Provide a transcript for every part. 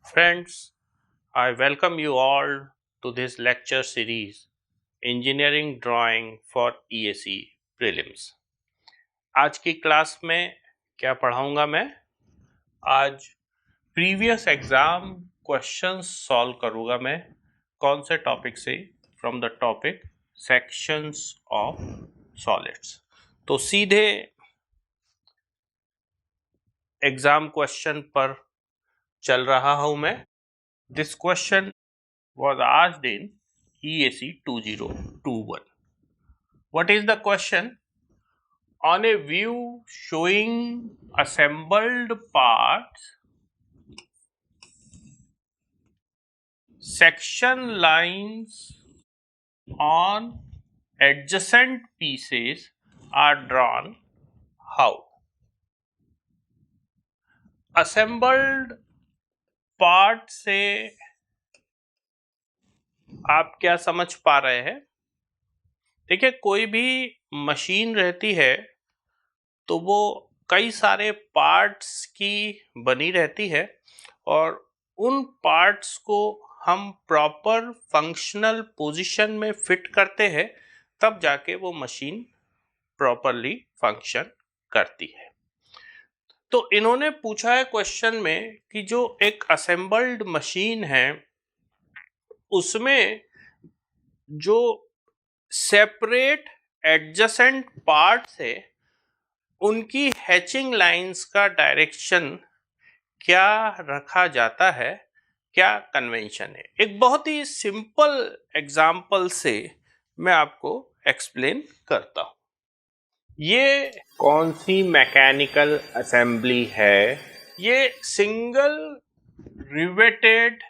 Friends, I welcome you all to this lecture series Engineering Drawing for EAC Prelims। आज की class में क्या पढ़ाऊंगा मैं? आज प्रीवियस एग्जाम क्वेश्चंस सॉल्व करूंगा मैं। कौन से टॉपिक से? From the topic sections of solids. तो सीधे एग्जाम क्वेश्चन पर चल रहा हूं मैं। This question was asked in EAC 2021. What is the question? On a view showing assembled parts, section lines on adjacent pieces are drawn. How? Assembled part से आप क्या समझ पा रहे हैं? देखिए, कोई भी मशीन रहती है तो वो कई सारे पार्ट्स की बनी रहती है और उन पार्ट्स को हम प्रॉपर फंक्शनल पोजीशन में फिट करते हैं, तब जाके वो मशीन प्रॉपरली फंक्शन करती है। तो इन्होंने पूछा है क्वेश्चन में कि जो एक असेंबल्ड मशीन है उसमें जो सेपरेट एडजेसेंट पार्ट्स है उनकी हैचिंग लाइंस का डायरेक्शन क्या रखा जाता है, क्या कन्वेंशन है। एक बहुत ही सिंपल एग्जाम्पल से मैं आपको एक्सप्लेन करता हूं। ये कौन सी मैकेनिकल असेंबली है? ये सिंगल रिवेटेड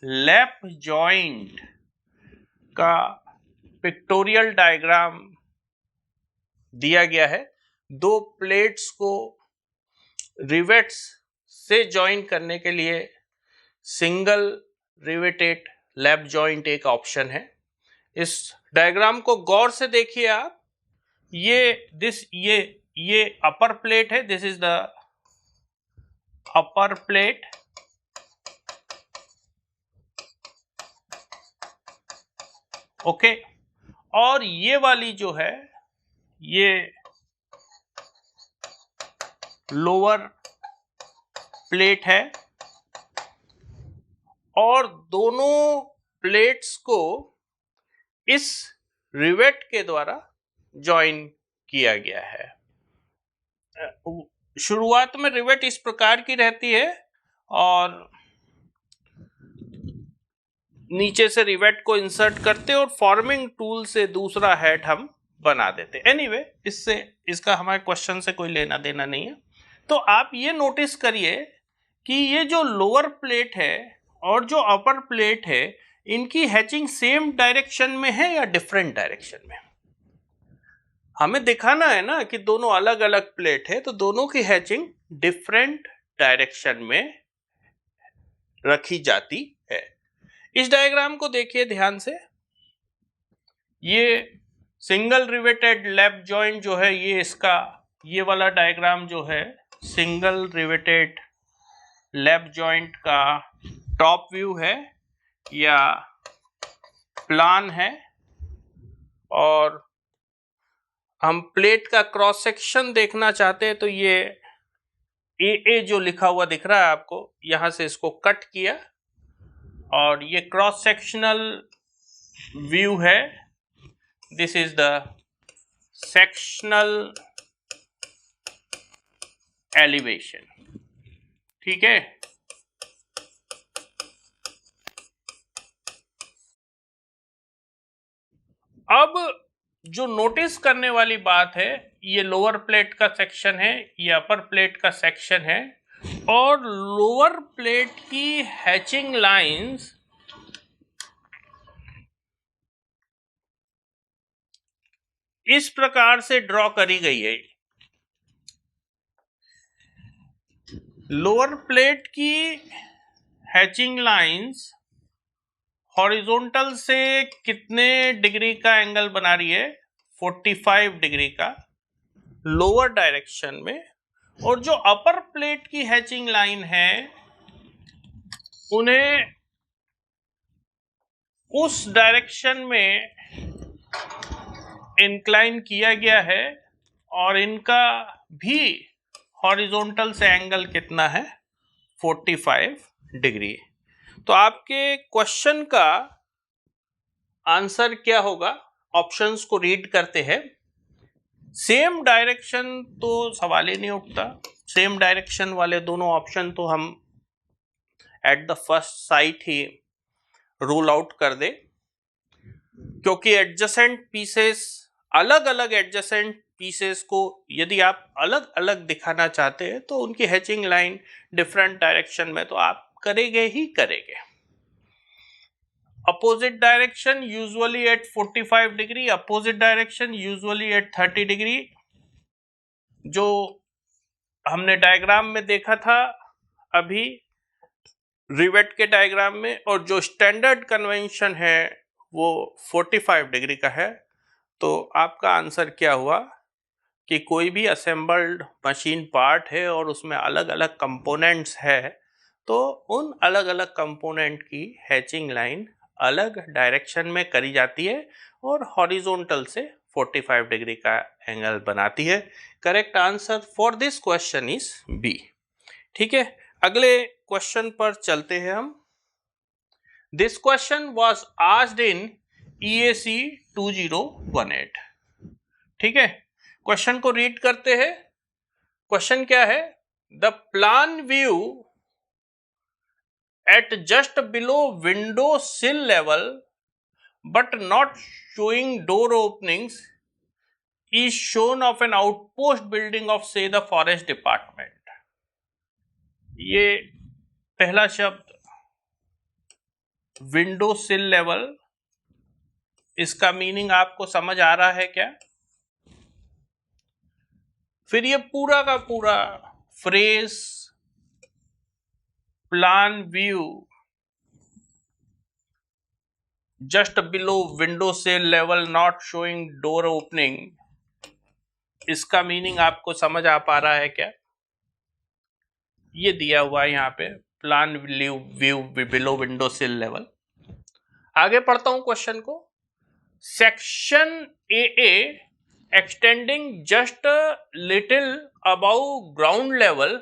लैप जॉइंट का पिक्टोरियल डायग्राम दिया गया है। दो प्लेट्स को रिवेट्स से जॉइन करने के लिए सिंगल रिवेटेड लैप जॉइंट एक ऑप्शन है। इस डायग्राम को गौर से देखिए आप। ये अपर प्लेट है, this is the upper plate, okay. और ये वाली जो है ये लोअर प्लेट है और दोनों प्लेट्स को इस रिवेट के द्वारा जॉइन किया गया है। शुरुआत में रिवेट इस प्रकार की रहती है और नीचे से रिवेट को इंसर्ट करते और फॉर्मिंग टूल से दूसरा हेड हम बना देते। एनीवे, इसका हमारे क्वेश्चन से कोई लेना देना नहीं है। तो आप ये नोटिस करिए कि ये जो लोअर प्लेट है और जो अपर प्लेट है इनकी हैचिंग सेम डायरेक्शन में है या डिफरेंट डायरेक्शन में? हमें दिखाना है ना कि दोनों अलग अलग प्लेट है, तो दोनों की हैचिंग डिफरेंट डायरेक्शन में रखी जाती है। इस डायग्राम को देखिए ध्यान से। ये सिंगल रिवेटेड लैप जॉइंट जो है ये वाला डायग्राम जो है सिंगल रिवेटेड लैप जॉइंट का टॉप व्यू है या प्लान है। और हम प्लेट का क्रॉस सेक्शन देखना चाहते हैं तो ये ए जो लिखा हुआ दिख रहा है आपको, यहां से इसको कट किया और ये क्रॉस सेक्शनल व्यू है। This is the sectional elevation, ठीक है। अब जो नोटिस करने वाली बात है, ये लोअर प्लेट का सेक्शन है, ये अपर प्लेट का सेक्शन है और लोअर प्लेट की हैचिंग लाइंस इस प्रकार से ड्रॉ करी गई है। लोअर प्लेट की हैचिंग लाइंस हॉरिजॉन्टल से कितने डिग्री का एंगल बना रही है? 45 डिग्री का लोअर डायरेक्शन में। और जो अपर प्लेट की हैचिंग लाइन है उन्हें उस डायरेक्शन में इंक्लाइन किया गया है और इनका भी हॉरिजॉन्टल से एंगल कितना है 45 डिग्री। तो आपके क्वेश्चन का आंसर क्या होगा, ऑप्शंस को रीड करते हैं। सेम डायरेक्शन तो सवाल ही नहीं उठता, सेम डायरेक्शन वाले दोनों ऑप्शन तो हम at the first sight he rule out कर दे, क्योंकि एडजेसेंट पीसेस, अलग अलग एडजेसेंट पीसेस को यदि आप अलग अलग दिखाना चाहते हैं तो उनकी हैचिंग लाइन डिफरेंट डायरेक्शन में तो आप करेंगे ही करेंगे। Opposite direction usually at 45 degree, opposite direction usually at 30 degree, जो हमने डायग्राम में देखा था अभी रिवेट के डायग्राम में, और जो स्टैंडर्ड कन्वेंशन है वो 45 डिग्री का है। तो आपका आंसर क्या हुआ कि कोई भी असेंबल्ड मशीन पार्ट है और उसमें अलग अलग कंपोनेंट्स है, तो उन अलग अलग कंपोनेंट की हैचिंग लाइन अलग डायरेक्शन में करी जाती है और हॉरिजॉन्टल से 45 डिग्री का एंगल बनाती है। Correct answer for this question is B. ठीक है, अगले क्वेश्चन पर चलते हैं हम। This question was asked in EAC 2018। ठीक है, क्वेश्चन को रीड करते हैं। क्वेश्चन क्या है, the plan view at just below window sill level but not showing door openings is shown of an outpost building of say the forest department। ये पहला शब्द विंडो सिल लेवल, इसका meaning आपको समझ आ रहा है क्या? फिर ये पूरा का पूरा phrase plan view just below window sill level not showing door opening, इसका मीनिंग आपको समझ आ पा रहा है क्या? ये दिया हुआ है यहाँ पे plan view below window sill level. आगे पढ़ता हूं क्वेश्चन को। Section AA extending just little above ground level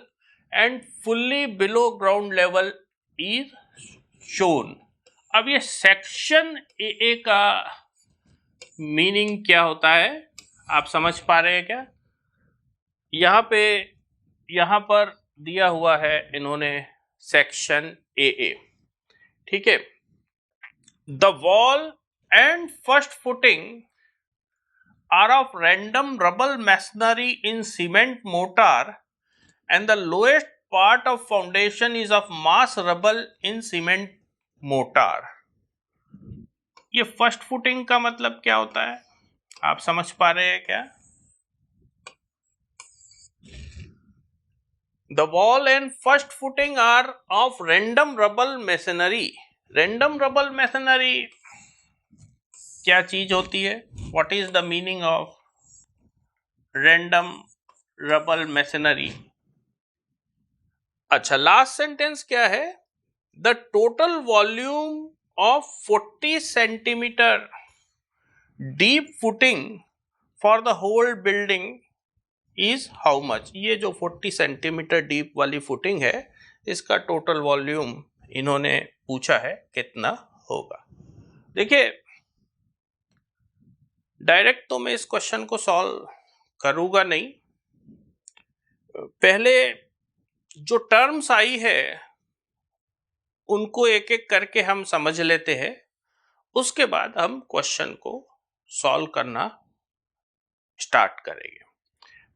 and fully below ground level is shown. अब ये सेक्शन AA का मीनिंग क्या होता है, आप समझ पा रहे हैं क्या? यहां पर दिया हुआ है इन्होंने सेक्शन AA। ठीक है, the wall and first footing are of random rubble masonry in cement mortar and the lowest part of foundation is of mass rubble in cement mortar. ये फर्स्ट फुटिंग का मतलब क्या होता है, आप समझ पा रहे हैं क्या? The wall and first footing are of random rubble masonry। Random rubble masonry क्या चीज होती है? What is the meaning of random rubble masonry? अच्छा, लास्ट सेंटेंस क्या है? The total volume of 40 centimetre deep footing for the whole building is how much. ये जो 40 centimetre deep वाली फुटिंग है, इसका टोटल वॉल्यूम इन्होंने पूछा है कितना होगा। देखिए, डायरेक्ट तो मैं इस क्वेश्चन को सॉल्व करूंगा नहीं, पहले जो टर्म्स आई है उनको एक एक करके हम समझ लेते हैं, उसके बाद हम क्वेश्चन को सॉल्व करना स्टार्ट करेंगे।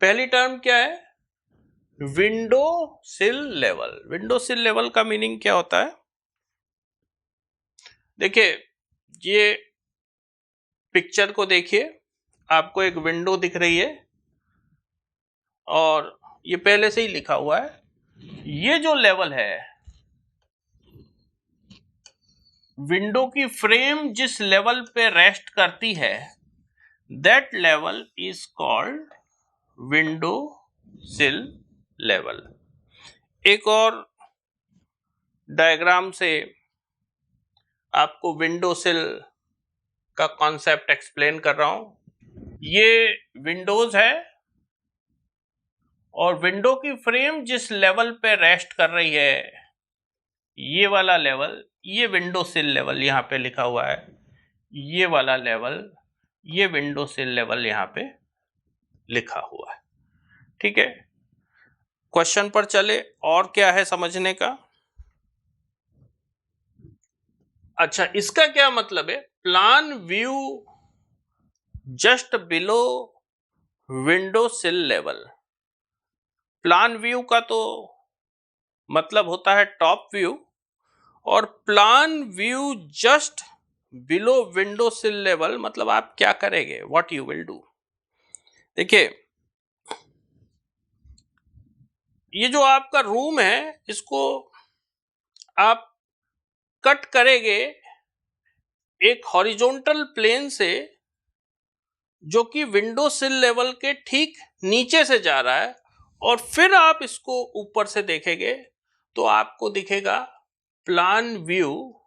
पहली टर्म क्या है? Window sill level. Window sill level का मीनिंग क्या होता है? देखिए, ये पिक्चर को देखिए, आपको एक विंडो दिख रही है और ये पहले से ही लिखा हुआ है, ये जो लेवल है, विंडो की फ्रेम जिस लेवल पे रेस्ट करती है, that level is called window sill level. एक और डायग्राम से आपको विंडो सिल का कॉन्सेप्ट एक्सप्लेन कर रहा हूं। ये विंडोज है और विंडो की फ्रेम जिस लेवल पे रेस्ट कर रही है, ये वाला लेवल, ये विंडो सिल लेवल यहां पे लिखा हुआ है, ये वाला लेवल, ये विंडो सिल लेवल यहां पे लिखा हुआ है। ठीक है, क्वेश्चन पर चले, और क्या है समझने का। अच्छा, इसका क्या मतलब है, plan view just below window sill level. Plan view का तो मतलब होता है टॉप व्यू, और plan view just below window sill level मतलब आप क्या करेंगे, व्हाट यू विल डू। देखिए, ये जो आपका रूम है, इसको आप कट करेंगे एक हॉरिजॉन्टल प्लेन से जो कि विंडो सिल लेवल के ठीक नीचे से जा रहा है, और फिर आप इसको ऊपर से देखेंगे तो आपको दिखेगा plan view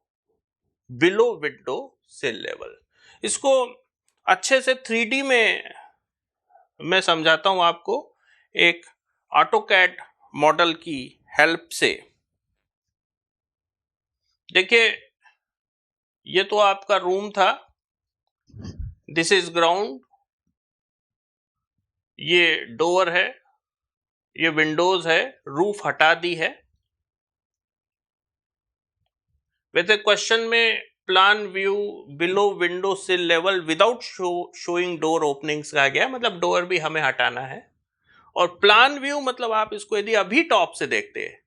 below window sill level. इसको अच्छे से 3D में मैं समझाता हूं आपको एक ऑटोकैड मॉडल की हेल्प से। देखिए, ये तो आपका रूम था, दिस इज ग्राउंड, ये डोर है, ये विंडोज है, रूफ हटा दी है। वैसे क्वेश्चन में plan view below window sill level without showing door openings कहा गया, मतलब डोर भी हमें हटाना है। और प्लान व्यू मतलब आप इसको यदि अभी टॉप से देखते हैं,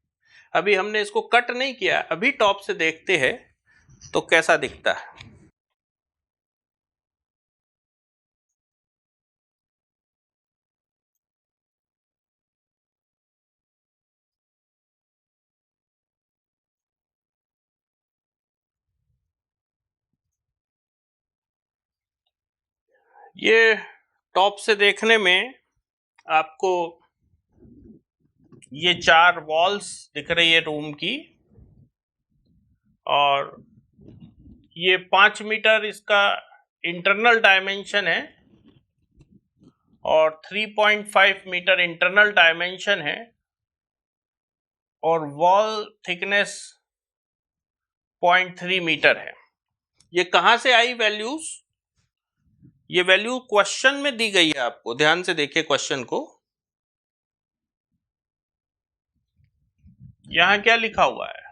अभी हमने इसको कट नहीं किया, अभी टॉप से देखते हैं तो कैसा दिखता है। ये टॉप से देखने में आपको ये 4 वॉल्स दिख रही है रूम की, और ये 5 मीटर इसका इंटरनल डायमेंशन है और 3.5 मीटर इंटरनल डायमेंशन है, और वॉल थिकनेस 0.3 मीटर है। ये कहां से आई वैल्यूज, ये वैल्यू क्वेश्चन में दी गई है आपको, ध्यान से देखिए क्वेश्चन को। यहां क्या लिखा हुआ है,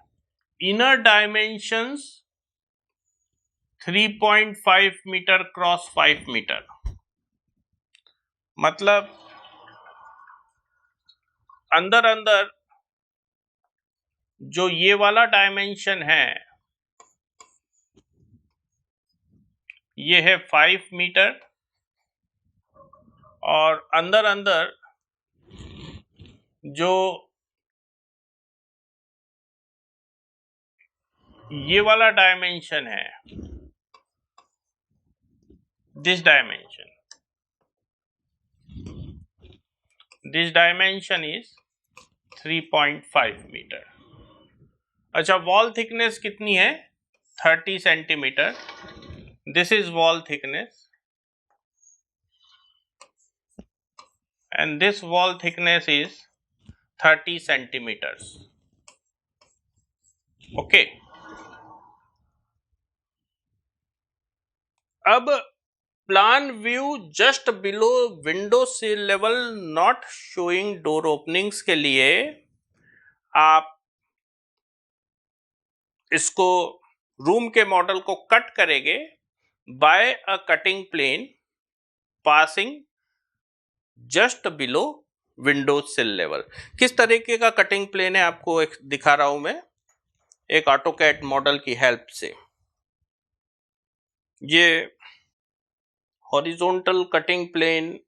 inner dimensions 3.5 metre cross 5 metre, मतलब अंदर अंदर जो ये वाला डायमेंशन है ये है 5 मीटर, और अंदर अंदर जो ये वाला डायमेंशन है, दिस डायमेंशन इज 3.5 मीटर। अच्छा, वॉल थिकनेस कितनी है, 30 centimetre. This is wall thickness and this wall thickness is 30 centimeters. Okay. अब plan view just below window sill level not showing door openings के लिए आप इसको रूम के मॉडल को कट करेंगे by a cutting plane passing just below window sill level. किस तरीके का कटिंग प्लेन है आपको एक दिखा रहा हूं मैं एक ऑटोकैड मॉडल की हेल्प से। ये हॉरिजॉन्टल कटिंग प्लेन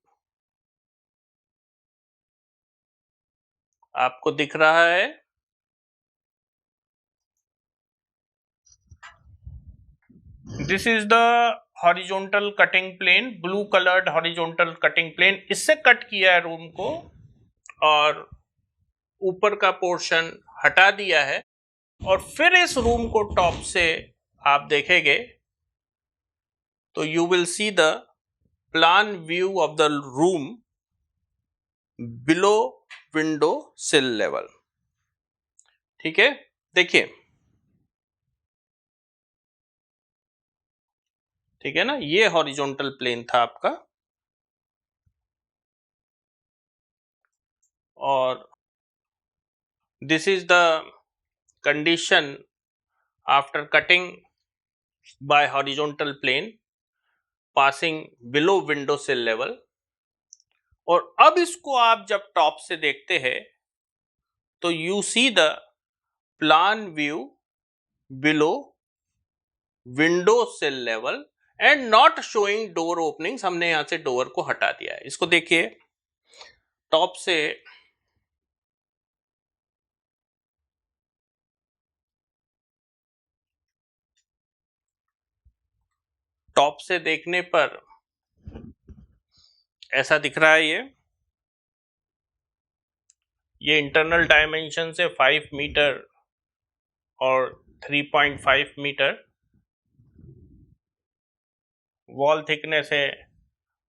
आपको दिख रहा है, this is the horizontal cutting plane, blue coloured horizontal cutting plane. इससे कट किया है रूम को और ऊपर का पोर्शन हटा दिया है। और फिर इस रूम को टॉप से आप देखेंगे तो you will see the plan view of the room below window sill level. ठीक है, देखिए, ठीक है ना, ये हॉरिजॉन्टल प्लेन था आपका, और this is the condition after cutting by horizontal plane passing below window sill level. और अब इसको आप जब टॉप से देखते हैं तो you see the plan view below window sill level and not showing door openings. हमने यहां से डोर को हटा दिया है। इसको देखिए, टॉप से देखने पर ऐसा दिख रहा है। ये इंटरनल डायमेंशन से 5 मीटर और 3.5 मीटर, वॉल थिकनेस है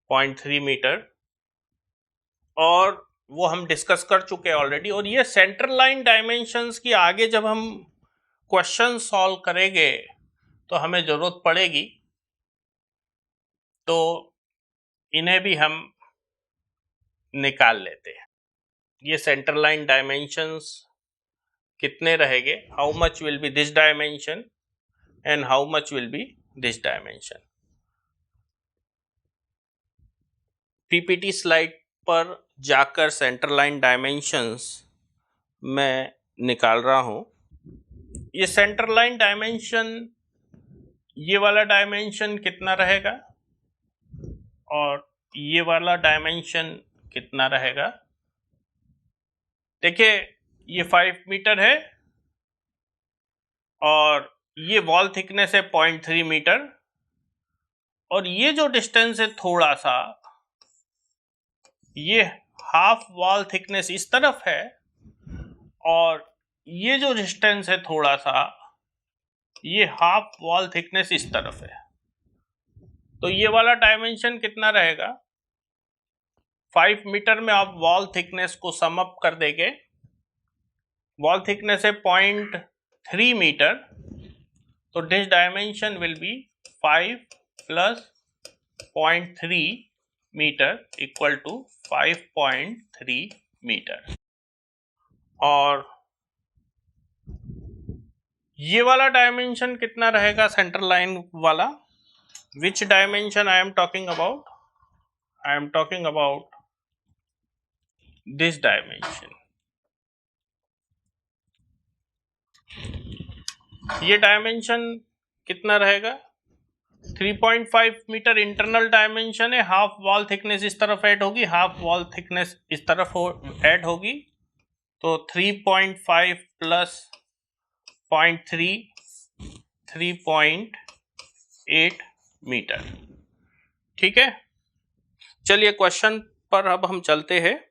0.3 मीटर, और वो हम डिस्कस कर चुके हैं ऑलरेडी। और ये सेंटर लाइन डायमेंशंस की आगे जब हम क्वेश्चन सॉल्व करेंगे तो हमें जरूरत पड़ेगी, तो इन्हें भी हम निकाल लेते हैं। ये सेंटर लाइन डायमेंशंस कितने रहेंगे, how much will be this dimension and how much will be this dimension. PPT slide पर जाकर सेंटर लाइन डायमेंशंस मैं निकाल रहा हूं। ये सेंटर लाइन डायमेंशन, ये वाला डायमेंशन कितना रहेगा और ये वाला डायमेंशन कितना रहेगा। देखिए, ये 5 मीटर है और ये वॉल थिकनेस है 0.3 मीटर, और ये जो डिस्टेंस है थोड़ा सा, ये हाफ वॉल थिकनेस इस तरफ है, और ये जो डिस्टेंस है थोड़ा सा, ये हाफ वॉल थिकनेस इस तरफ है। तो ये वाला डायमेंशन कितना रहेगा, 5 मीटर में आप वॉल थिकनेस को सम अप कर देंगे। वॉल थिकनेस है 0.3 मीटर, तो this dimension will be 5 plus 0.3 metre equal to 5.3 metre. और ये वाला डायमेंशन कितना रहेगा सेंटर लाइन वाला, which dimension I am talking about, I am talking about this dimension. ये डायमेंशन कितना रहेगा, 3.5 मीटर इंटरनल डायमेंशन है। हाफ वॉल थिकनेस इस तरफ ऐड होगी, हाफ वॉल थिकनेस इस तरफ ऐड होगी, तो 3.5 प्लस 0.3 3.8 मीटर। ठीक है, चलिए क्वेश्चन पर अब हम चलते हैं,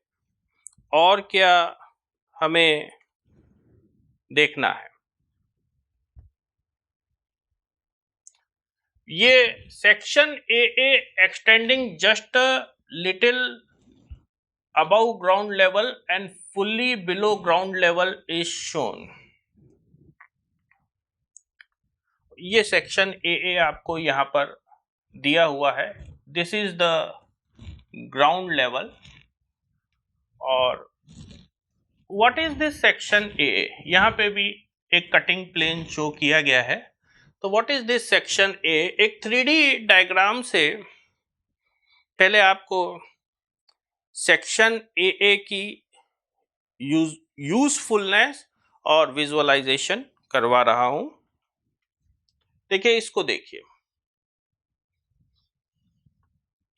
और क्या हमें देखना है। ये section A extending just little above ground level and fully below ground level is shown। ये सेक्शन ए आपको यहां पर दिया हुआ है। This is the ground level, और what is this section A, यहां पे भी एक कटिंग प्लेन शो किया गया है। तो व्हाट इज दिस सेक्शन ए, एक 3D डायग्राम से पहले आपको सेक्शन ए की यूजफुलनेस और विजुअलाइजेशन करवा रहा हूं। देखिए, इसको देखिए,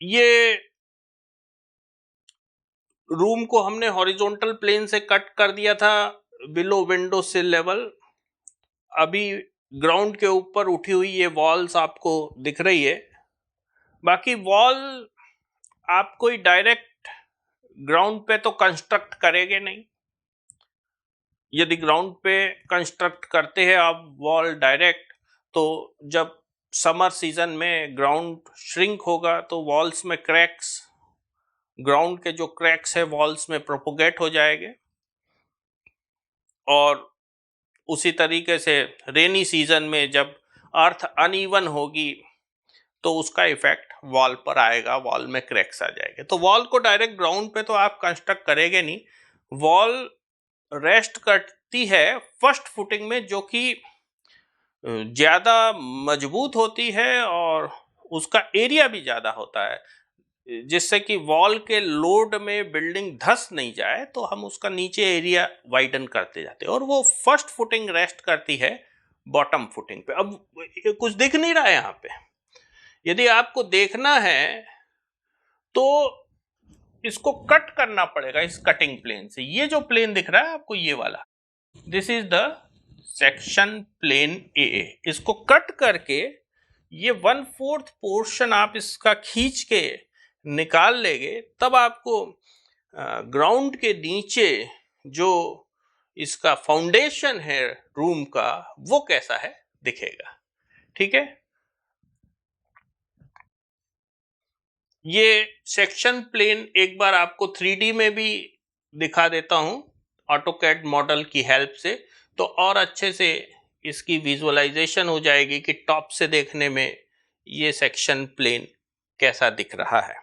ये रूम को हमने हॉरिजॉन्टल प्लेन से कट कर दिया था बिलो विंडो सिल लेवल। अभी ग्राउंड के ऊपर उठी हुई ये वॉल्स आपको दिख रही है। बाकी वॉल आप कोई डायरेक्ट ग्राउंड पे तो कंस्ट्रक्ट करेंगे नहीं, यदि ग्राउंड पे कंस्ट्रक्ट करते हैं आप वॉल डायरेक्ट, तो जब समर सीजन में ग्राउंड श्रिंक होगा तो वॉल्स में क्रैक्स, ग्राउंड के जो क्रैक्स है वॉल्स में प्रोपोगेट हो जाएंगे, और उसी तरीके से रेनी सीजन में जब अर्थ अनइवन होगी तो उसका इफेक्ट वॉल पर आएगा, वॉल में क्रैक्स आ जाएंगे। तो वॉल को डायरेक्ट ग्राउंड पे तो आप कंस्ट्रक्ट करेंगे नहीं, वॉल रेस्ट करती है फर्स्ट फुटिंग में, जो कि ज़्यादा मजबूत होती है और उसका एरिया भी ज़्यादा होता है, जिससे कि वॉल के लोड में बिल्डिंग धंस नहीं जाए, तो हम उसका नीचे एरिया वाइडन करते जाते हैं, और वो फर्स्ट फुटिंग रेस्ट करती है बॉटम फुटिंग पे। अब कुछ दिख नहीं रहा है यहाँ पे, यदि आपको देखना है तो इसको कट करना पड़ेगा इस कटिंग प्लेन से। ये जो प्लेन दिख रहा है आपको, ये वाला, this is the section plane A. इसको कट करके ये 1/4 पोर्शन आप इसका खींच के निकाल लेंगे, तब आपको ग्राउंड के नीचे जो इसका फाउंडेशन है रूम का, वो कैसा है दिखेगा। ठीक है, ये सेक्शन प्लेन एक बार आपको 3D में भी दिखा देता हूं ऑटोकैड मॉडल की हेल्प से, तो और अच्छे से इसकी विजुअलाइजेशन हो जाएगी कि टॉप से देखने में ये सेक्शन प्लेन कैसा दिख रहा है।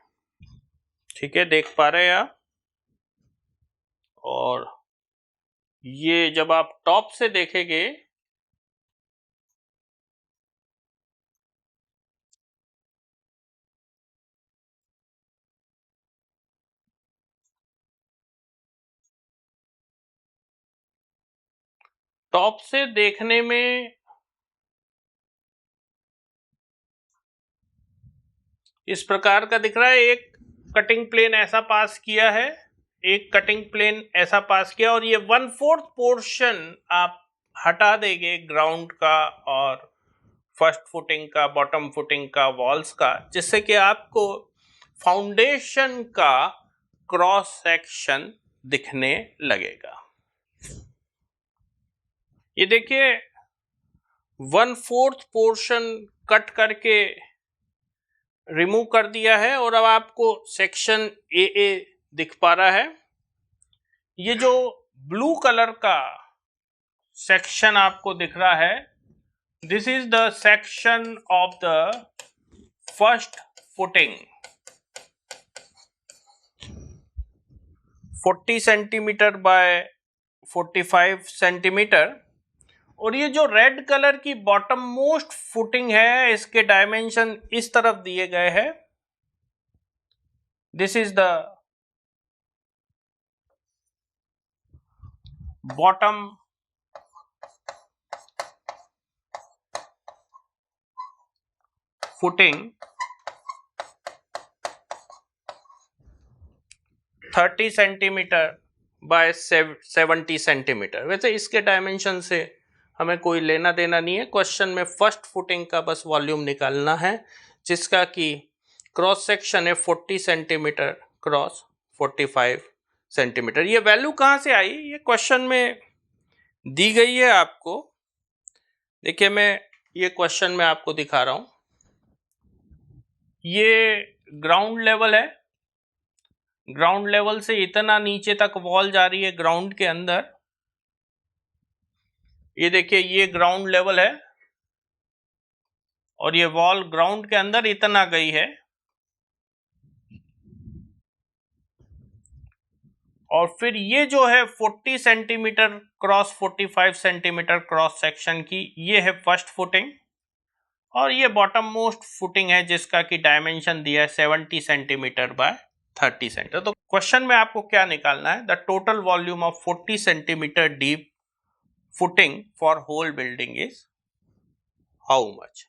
ठीक है, देख पा रहे हैं आप। और ये जब आप टॉप से देखेंगे टॉप से देखने में इस प्रकार का दिख रहा है। एक कटिंग प्लेन ऐसा पास किया है, एक कटिंग प्लेन ऐसा पास किया, और ये 1/4 पोर्शन आप हटा देंगे ग्राउंड का और फर्स्ट फुटिंग का, बॉटम फुटिंग का, वॉल्स का, जिससे कि आपको फाउंडेशन का क्रॉस सेक्शन दिखने लगेगा। ये देखिए 1/4 पोर्शन कट करके रिमूव कर दिया है, और अब आपको सेक्शन ए दिख पा रहा है। ये जो ब्लू कलर का सेक्शन आपको दिख रहा है, this is the section of the first footing, 40 centimetre bye 45 centimetre. और ये जो रेड कलर की बॉटम मोस्ट फुटिंग है, इसके डायमेंशन इस तरफ दिए गए हैं। This is the bottom footing 30 centimetre bye 70 centimetre. वैसे इसके डायमेंशन से हमें कोई लेना देना नहीं है, क्वेश्चन में फर्स्ट फुटिंग का बस वॉल्यूम निकालना है, जिसका कि क्रॉस सेक्शन है 40 सेंटीमीटर क्रॉस 45 सेंटीमीटर। ये वैल्यू कहाँ से आई, ये क्वेश्चन में दी गई है आपको। देखिए मैं ये क्वेश्चन में आपको दिखा रहा हूं, ये ग्राउंड लेवल है, ग्राउंड लेवल से इतना नीचे तक वॉल जा रही है ग्राउंड के अंदर। ये देखिए ये ग्राउंड लेवल है, और ये वॉल ग्राउंड के अंदर इतना गई है, और फिर ये जो है 40 centimetre cross 45 centimetre cross section की, ये है फर्स्ट फुटिंग, और ये बॉटम मोस्ट फुटिंग है जिसका कि डायमेंशन दिया है 70 सेंटीमीटर बाय 30 सेंटीमीटर। तो क्वेश्चन में आपको क्या निकालना है, the total volume of 40 centimetre deep footing for whole building is how much.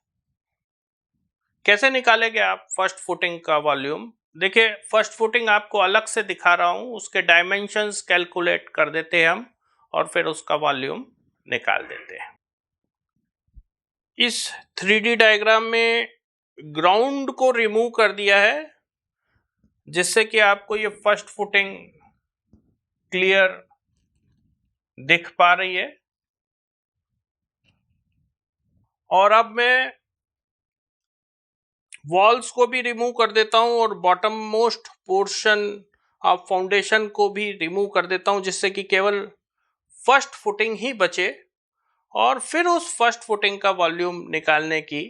कैसे निकालेंगे आप फर्स्ट फुटिंग का वॉल्यूम। देखिए फर्स्ट फुटिंग आपको अलग से दिखा रहा हूं, उसके डायमेंशंस कैलकुलेट कर देते हैं हम, और फिर उसका वॉल्यूम निकाल देते हैं। इस 3D डायग्राम में ग्राउंड को रिमूव कर दिया है, जिससे कि आपको ये फर्स्ट फुटिंग क्लियर दिख पा रही है। और अब मैं वॉल्स को भी रिमूव कर देता हूं और bottom most portion of foundation को भी रिमूव कर देता हूं, जिससे कि केवल फर्स्ट फुटिंग ही बचे। और फिर उस फर्स्ट फुटिंग का वॉल्यूम निकालने की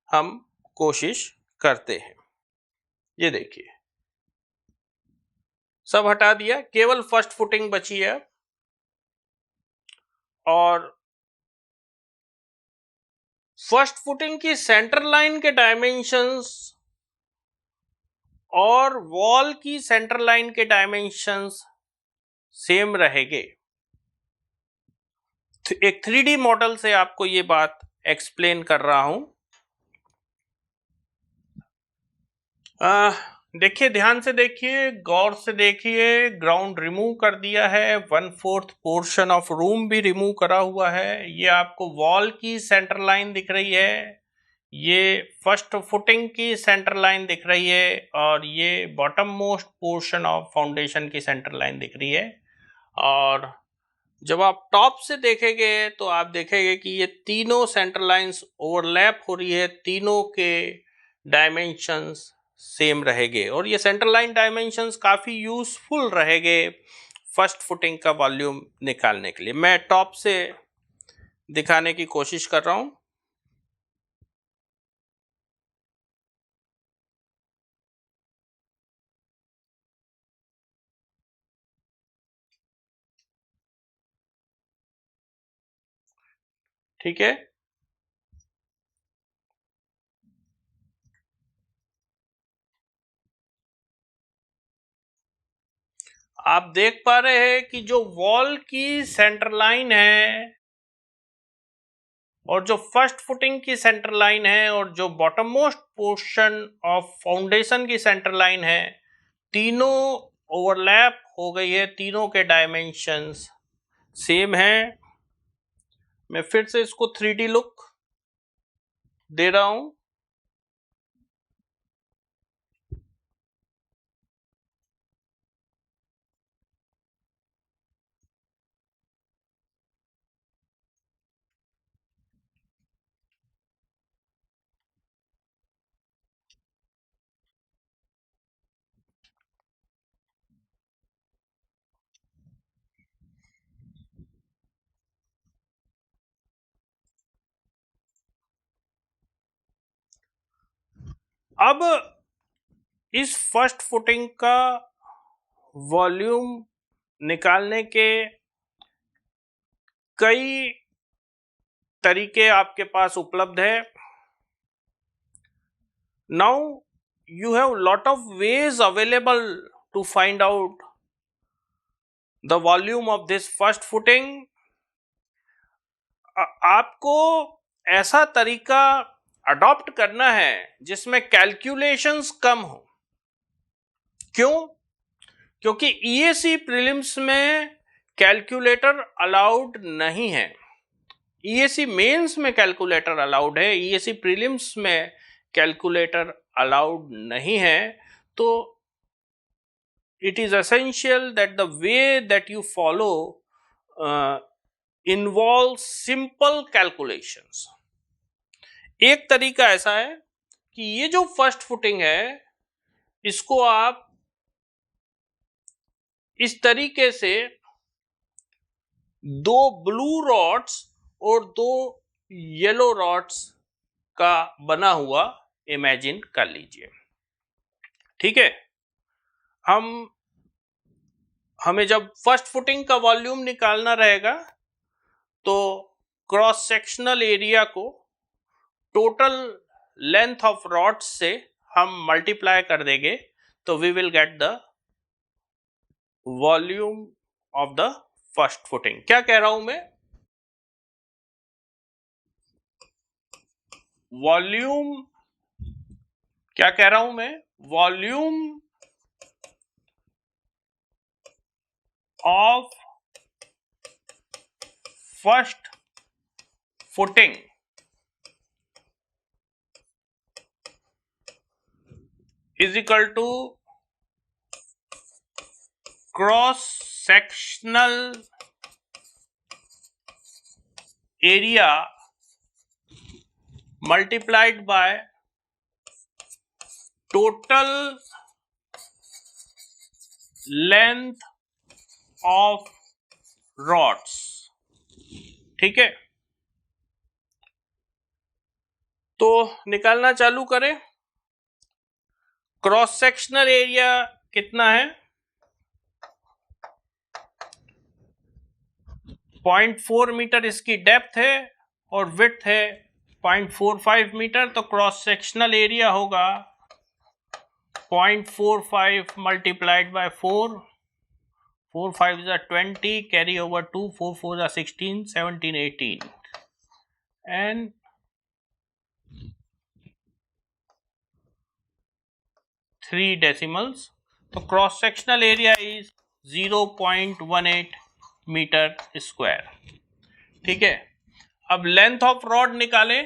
हम कोशिश करते हैं। ये देखिए, सब हटा दिया, केवल फर्स्ट फुटिंग बची है। और फर्स्ट फुटिंग की सेंटर लाइन के डायमेंशंस और वॉल की सेंटर लाइन के डायमेंशंस सेम रहेंगे। एक 3D मॉडल से आपको ये बात एक्सप्लेन कर रहा हूं। देखिए, ध्यान से देखिए, गौर से देखिए, ग्राउंड रिमूव कर दिया है, 1/4 पोर्शन ऑफ रूम भी रिमूव करा हुआ है। ये आपको वॉल की सेंटर लाइन दिख रही है, ये फर्स्ट फुटिंग की सेंटर लाइन दिख रही है, और ये bottom most portion of foundation की सेंटर लाइन दिख रही है। और जब आप टॉप से देखेंगे तो आप देखेंगे कि ये तीनों सेंटर लाइंस ओवरलैप हो रही है, तीनों के डायमेंशंस सेम रहेंगे। और ये सेंटर लाइन डायमेंशंस काफ़ी यूजफुल रहेंगे फर्स्ट फुटिंग का वॉल्यूम निकालने के लिए। मैं टॉप से दिखाने की कोशिश कर रहा हूं। ठीक है, आप देख पा रहे हैं कि जो वॉल की सेंटर लाइन है और जो फर्स्ट फुटिंग की सेंटर लाइन है और जो bottom most portion of foundation की सेंटर लाइन है, तीनों ओवरलैप हो गई है, तीनों के डायमेंशंस सेम हैं। मैं फिर से इसको 3D लुक दे रहा हूं। अब इस फर्स्ट फुटिंग का वॉल्यूम निकालने के कई तरीके आपके पास उपलब्ध है। Now you have lot of ways available to find out the volume of this first footing। आपको ऐसा तरीका अडॉप्ट करना है जिसमें कैलकुलेशंस कम हो। क्यों? क्योंकि ईएसी प्रीलिम्स में कैलकुलेटर अलाउड नहीं है। ईएसी मेंस में कैलकुलेटर अलाउड है, ईएसी प्रीलिम्स में कैलकुलेटर अलाउड नहीं है। तो it is essential that the way that you follow involves simple calculations। एक तरीका ऐसा है कि ये जो फर्स्ट फुटिंग है इसको आप इस तरीके से दो ब्लू रॉड्स और दो येलो रॉड्स का बना हुआ इमेजिन कर लीजिए। ठीक है, हमें जब फर्स्ट फुटिंग का वॉल्यूम निकालना रहेगा तो क्रॉस सेक्शनल एरिया को टोटल लेंथ ऑफ रॉड्स से हम मल्टीप्लाई कर देंगे, तो we will get the volume of the first footing. क्या कह रहा हूं मैं? वॉल्यूम, क्या कह रहा हूं मैं? Volume of first footing is equal to cross sectional area multiplied by total length of rods. ठीक है, तो निकालना चालू करें। क्रॉस सेक्शनल एरिया कितना है? 0.4 मीटर इसकी डेप्थ है और विड्थ है 0.45 मीटर, तो क्रॉस सेक्शनल एरिया होगा 0.45 multiplied by 4, 4 5 is 20, carry over 2, 4 4 is 16, 17 18 and 3 decimals. तो cross sectional area is 0.18 metre square. ठीक है, अब लेंथ ऑफ रॉड निकाले।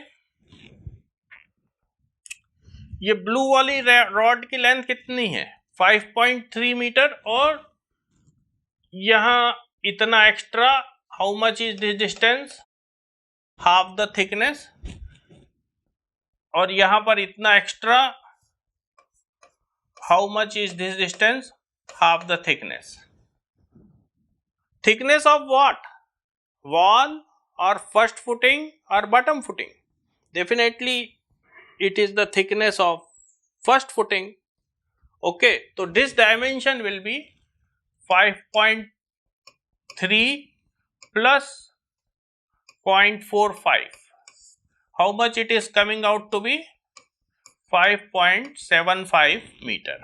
ये ब्लू वाली रॉड की लेंथ कितनी है? 5.3 मीटर, और यहां इतना extra, how much is this distance? Half the thickness. और यहां पर इतना extra, how much is this distance? Half the thickness. Thickness of what? Wall or first footing or bottom footing? Definitely it is the thickness of first footing. Okay, so this dimension will be 5.3 plus 0.45. How much it is coming out to be? 5.75 metre.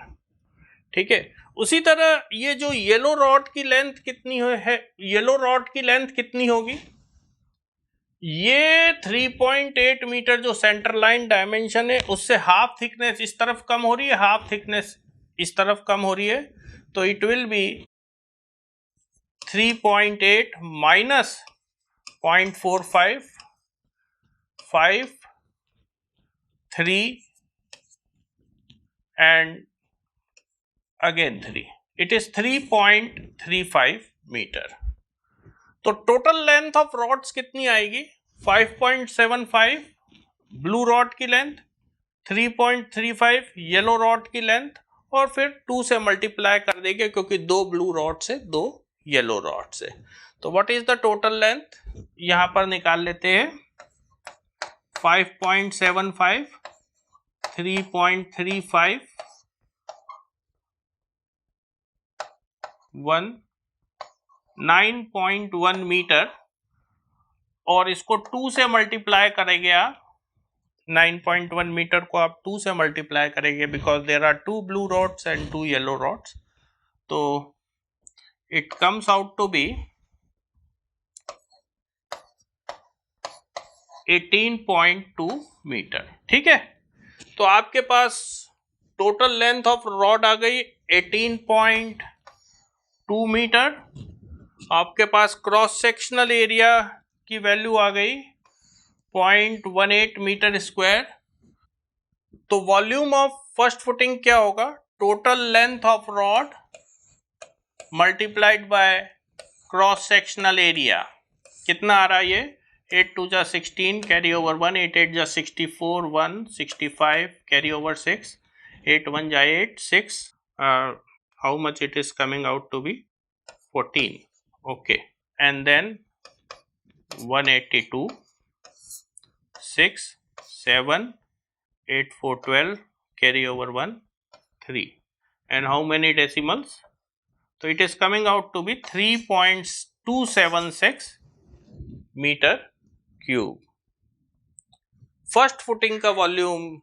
ठीक है, उसी तरह ये जो yellow rod की length कितनी है? Yellow rod की लेंथ कितनी होगी? ये 3.8 मीटर जो सेंटर लाइन डायमेंशन है, उससे हाफ थिकनेस इस तरफ कम हो रही है, हाफ थिकनेस इस तरफ कम हो रही है, तो it will be 3.8 minus 0.45, 5, 3 and again 3. It is 3.35 metre. तो टोटल लेंथ ऑफ रॉड्स कितनी आएगी? 5.75 ब्लू रॉड की लेंथ, 3.35 येलो रॉड की लेंथ, और फिर 2 से मल्टीप्लाई कर देंगे क्योंकि 2 ब्लू रॉड से 2 येलो रॉड से। तो what is the total length? यहां पर निकाल लेते हैं। 5.75, 3.35, 9.1 मीटर, और इसको 2 से मल्टीप्लाई करेंगे आप। 9.1 मीटर को आप 2 से मल्टीप्लाई करेंगे because there are 2 blue rods and 2 yellow rods, तो it comes out to be 18.2 metre. ठीक है, तो आपके पास टोटल लेंथ ऑफ रॉड आ गई 18.2 मीटर। आपके पास क्रॉस सेक्शनल एरिया की वैल्यू आ गई 0.18 मीटर स्क्वायर। तो वॉल्यूम ऑफ फर्स्ट फुटिंग क्या होगा? Total length of rod multiplied by cross sectional area. कितना आ रहा है ये? 8 2 जा 16, कैरी ओवर 1, 8 8 जा 64, 1 65, कैरी ओवर 6, 8 1 जा 8, 6, how much it is coming out to be? 14. Okay, and then 182, 6 7, 8 4 12, carry over 1 3, and how many decimals? So it is coming out to be 3.276 metre cube. First footing का volume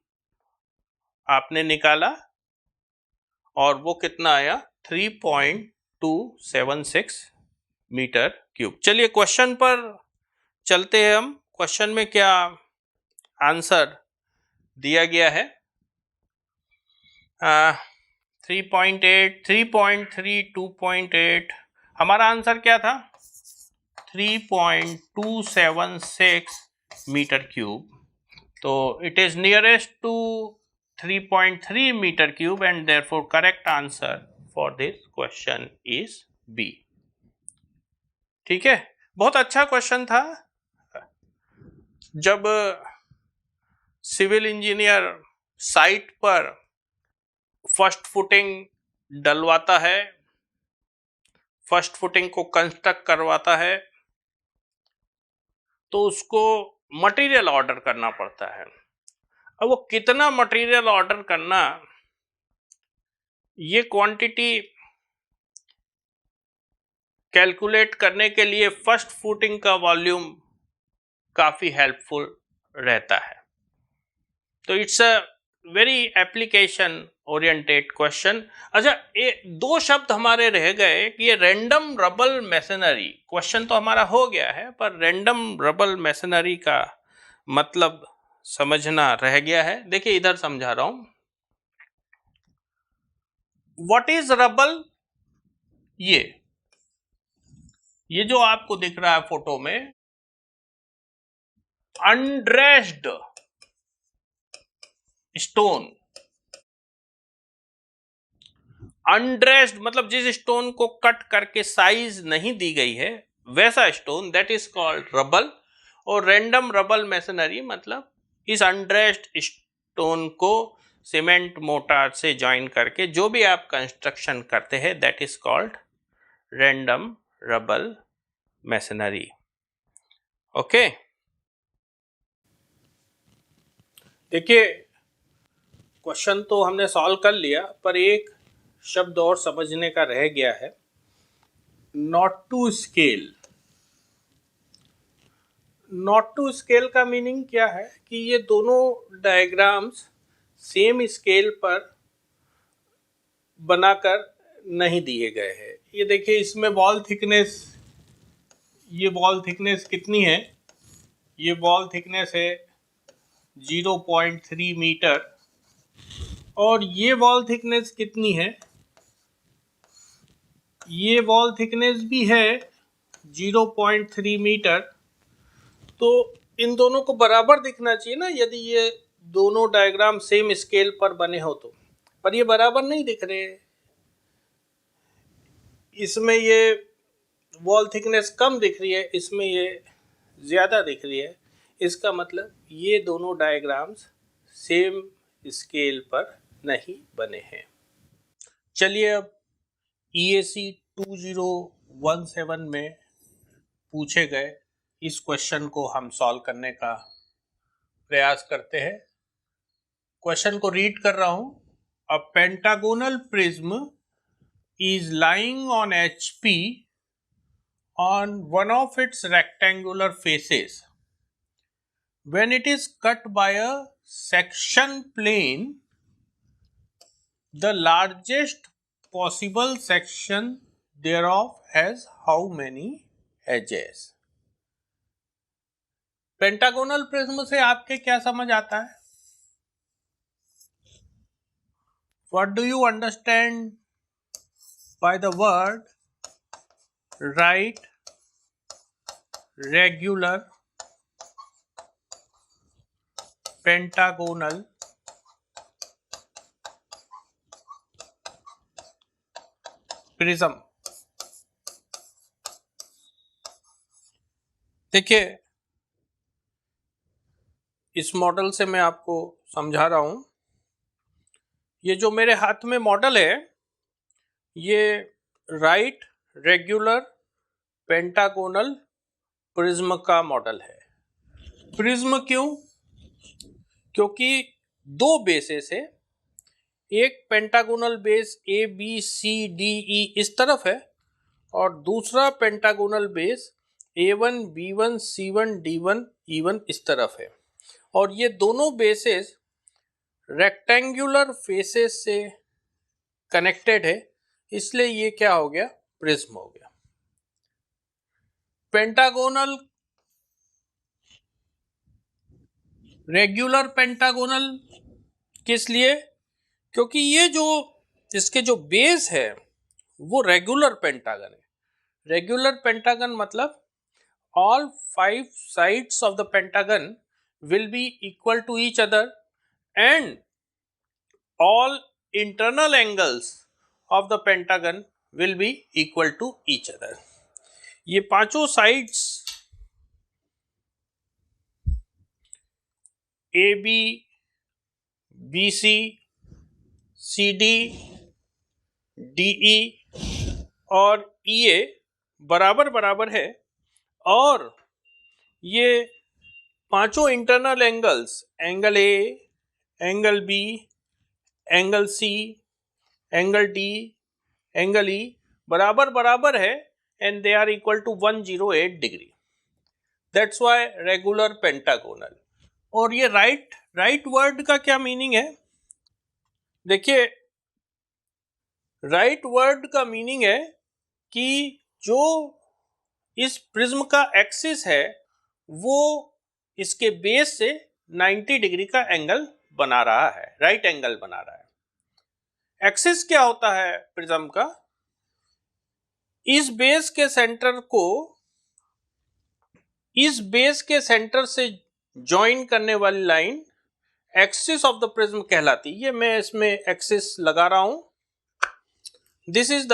आपने निकाला और वो कितना आया? 3.276 metre cube. चलिए question पर चलते हैं हम। क्वेश्चन में क्या आंसर दिया गया है? 3.8, 3.3, 2.8, हमारा आंसर क्या था? 3.276 मीटर क्यूब। तो it is nearest to 3.3 metre cube and therefore correct answer for this question is B. ठीक है, बहुत अच्छा क्वेश्चन था। जब सिविल इंजीनियर साइट पर फर्स्ट फुटिंग डलवाता है, फर्स्ट फुटिंग को कंस्ट्रक्ट करवाता है, तो उसको मटेरियल ऑर्डर करना पड़ता है। अब वो कितना मटेरियल ऑर्डर करना, ये क्वांटिटी कैलकुलेट करने के लिए फर्स्ट फुटिंग का वॉल्यूम काफी हेल्पफुल रहता है। तो it's a very application oriented question. अच्छा, ये दो शब्द हमारे रह गए कि ये रैंडम रबल मैसनरी, क्वेश्चन तो हमारा हो गया है, पर रैंडम रबल मैसनरी का मतलब समझना रह गया है। देखिए इधर समझा रहा हूं। What is rubble? ये जो आपको दिख रहा है फोटो में, अनड्रेस्ड स्टोन। अनड्रेस्ड मतलब जिस स्टोन को कट करके साइज नहीं दी गई है वैसा stone, that is called rubble. और रैंडम रबल मैसनरी मतलब इस अनड्रेस्ड स्टोन को सीमेंट मोटार से ज्वाइन करके जो भी आप कंस्ट्रक्शन करते हैं, that is called random rubble masonry. Okay, देखिए क्वेश्चन तो हमने सॉल्व कर लिया, पर एक शब्द और समझने का रह गया है, not to scale. Not to scale का मीनिंग क्या है कि ये दोनों डायग्राम्स सेम स्केल पर बनाकर नहीं दिए गए हैं। ये देखिए, इसमें वॉल थिकनेस, ये वॉल थिकनेस कितनी है? ये वॉल थिकनेस है 0.3 मीटर, और ये वॉल थिकनेस कितनी है? ये वॉल थिकनेस भी है 0.3 मीटर। तो इन दोनों को बराबर दिखना चाहिए ना, यदि ये दोनों डायग्राम सेम स्केल पर बने हो तो, पर ये बराबर नहीं दिख रहे। इसमें ये वॉल थिकनेस कम दिख रही है, इसमें ये ज़्यादा दिख रही है। इसका मतलब ये दोनों डायग्राम्स सेम स्केल पर नहीं बने हैं। चलिए अब EAC 2017 में पूछे गए इस क्वेश्चन को हम सॉल्व करने का प्रयास करते हैं। क्वेश्चन को रीड कर रहा हूं। A pentagonal prism is lying on HP on one of its rectangular faces. When it is cut by a section plane, the largest possible section thereof has how many edges? Pentagonal prism से आपके क्या समझ आता है? What do you understand by the word right regular pentagonal prism? देखिए, इस model से मैं आपको समझा रहा हूं। ये जो मेरे हाथ में मॉडल है, ये राइट रेगुलर पेंटागोनल प्रिज्म का मॉडल है। प्रिज्म क्यों? क्योंकि दो बेसेस है, एक पेंटागोनल बेस ABCDE इस तरफ है, और दूसरा pentagonal base A1 B1 C1 D1 E1 इस तरफ है। और ये दोनों बेसेस रेक्टेंगुलर फेसेस से कनेक्टेड है, इसलिए ये क्या हो गया? प्रिज्म हो गया। पेंटागोनल, रेगुलर पेंटागोनल किस लिए? क्योंकि ये जो इसके जो बेस है वो रेगुलर पेंटागन है। रेगुलर पेंटागन मतलब all 5 sides of the pentagon will be equal to each other and all internal angles of the pentagon will be equal to each other. ये पांचों sides A B, B C, C D, D E और E A बराबर बराबर है, और ये पांचों internal angles, angle A, angle B, angle C, angle D, angle E बराबर बराबर है, and they are equal to 108 degree. That's why regular pentagonal. और ये राइट वर्ड का क्या मीनिंग है? देखिए, राइट वर्ड का मीनिंग है कि जो इस प्रिज्म का एक्सिस है वो इसके बेस से 90 डिग्री का एंगल बना रहा है, राइट एंगल बना रहा है। एक्सिस क्या होता है प्रिज्म का? इस बेस के सेंटर से ज्वाइन करने वाली line axis of the prism कहलाती है। ये मैं इसमें एक्सिस लगा रहा हूं, this is the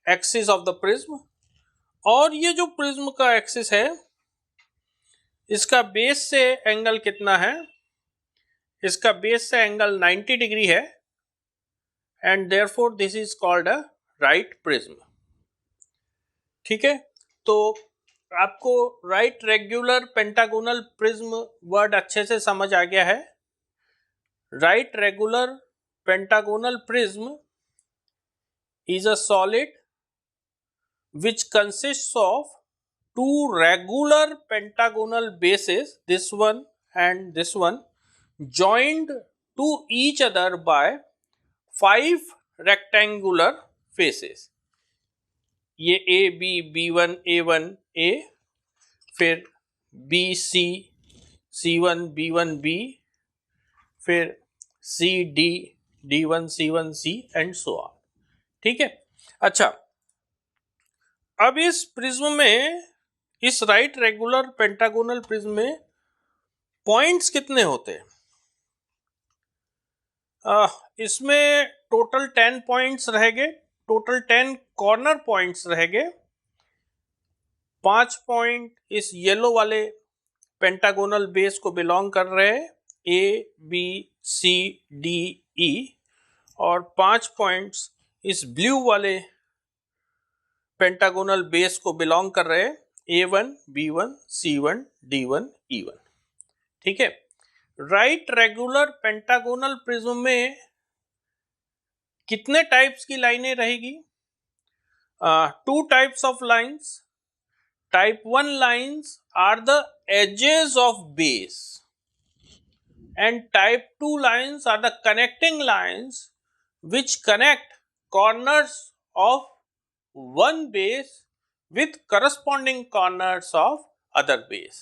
axis of the prism. और ये जो प्रिज्म का एक्सिस है, इसका बेस से एंगल कितना है? इसका बेस से एंगल 90 डिग्री है, and therefore this is called a right prism. ठीक है, तो आपको right regular pentagonal prism word अच्छे से समझ आ गया है। Right regular pentagonal prism is a solid which consists of two regular pentagonal bases, this one and this one, joined to each other by 5 rectangular faces. ये A B, B1 A1 A, फिर B C, C1 B1 B, फिर C D, D1 C1 C and so on. ठीक है, अच्छा, अब इस prism में, इस राइट रेगुलर पेंटागोनल प्रिज्म में पॉइंट्स कितने होते हैं? इसमें टोटल 10 पॉइंट्स रहेंगे, टोटल 10 कॉर्नर पॉइंट्स रहेंगे। 5 पॉइंट इस येलो वाले पेंटागोनल बेस को बिलोंग कर रहे हैं, A B C D E, और 5 पॉइंट्स इस ब्लू वाले पेंटागोनल बेस को बिलोंग कर रहे हैं, A1 B1 C1 D1 E1। ठीक है, राइट रेगुलर पेंटागोनल प्रिज्म में कितने टाइप्स की लाइनें रहेगी? 2 types of lines. Type 1 lines are the edges of base, and type 2 lines are the connecting lines which connect corners of one base with corresponding corners of other base।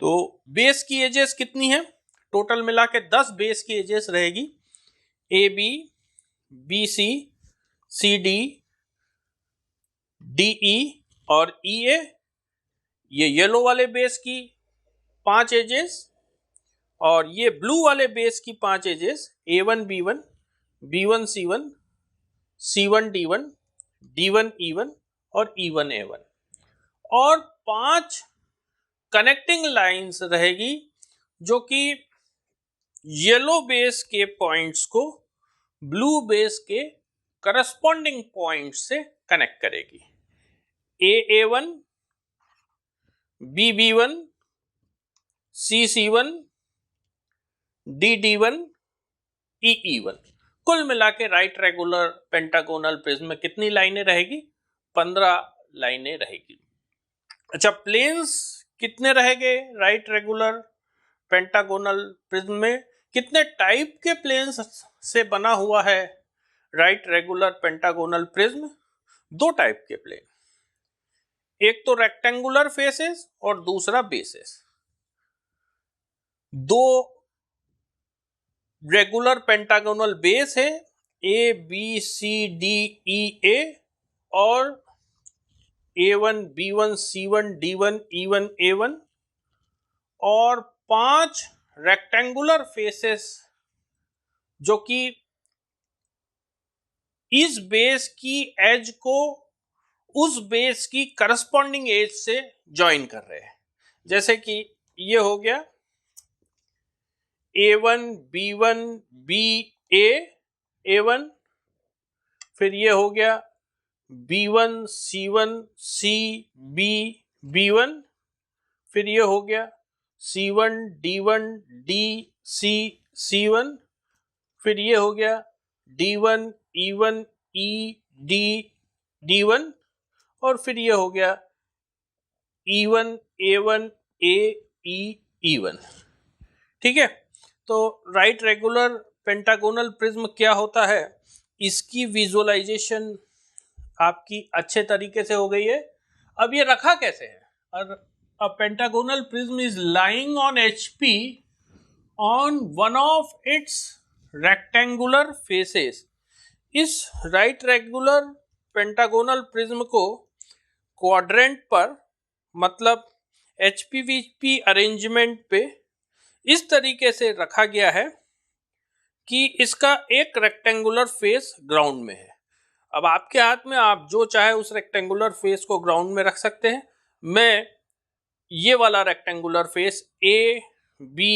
तो base की edges कितनी है? Total मिला के 10 base की edges रहेगी, A B, B C, C D, D E और E ए। ये येलो वाले बेस की 5 एजेस, और ये ब्लू वाले बेस की 5 edges, A1 B1 B1 C1 C1 D1 D1 E1 और E1 A1, और 5 कनेक्टिंग लाइंस रहेगी जो कि येलो बेस के पॉइंट्स को ब्लू बेस के करस्पॉन्डिंग पॉइंट से कनेक्ट करेगी। A1 B1 C1 D1 E1। कुल मिला के राइट रेगुलर पेंटागोनल प्रिज्म में कितनी लाइनें रहेगी? 15 लाइनें रहेगी। अच्छा, प्लेन्स कितने रहेंगे राइट रेगुलर पेंटागोनल प्रिज्म में? कितने टाइप के प्लेन्स से बना हुआ है right regular pentagonal prism? 2 type के प्लेन, एक तो रेक्टेंगुलर फेसेस और दूसरा बेसेस। 2 रेगुलर पेंटागोनल बेस है, A B C D E ए, और A1 B1 C1 D1 E1 A1, और 5 रेक्टेंगुलर फेसेस जो कि इस बेस की एज को उस बेस की करस्पॉन्डिंग एज से ज्वाइन कर रहे हैं। जैसे कि ये हो गया A1 B1 BA A1, फिर ये हो गया B1 C1 C B B1, फिर ये हो गया C1 D1 D C C1, फिर ये हो गया D1 E1 E D D1, और फिर ये हो गया E1 A1 A E E1। ठीक है, तो राइट रेगुलर पेंटागोनल प्रिज्म क्या होता है, इसकी विजुअलाइजेशन आपकी अच्छे तरीके से हो गई है। अब ये रखा कैसे है, और a pentagonal prism is lying on HP on one of its rectangular faces. इस राइट रेगुलर पेंटागोनल प्रिज्म को क्वाड्रेंट पर, मतलब HPVP अरेंजमेंट पे इस तरीके से रखा गया है कि इसका एक रेक्टेंगुलर फेस ग्राउंड में है। अब आपके हाथ में, आप जो चाहे उस रेक्टेंगुलर फेस को ग्राउंड में रख सकते हैं। मैं ये वाला rectangular face AB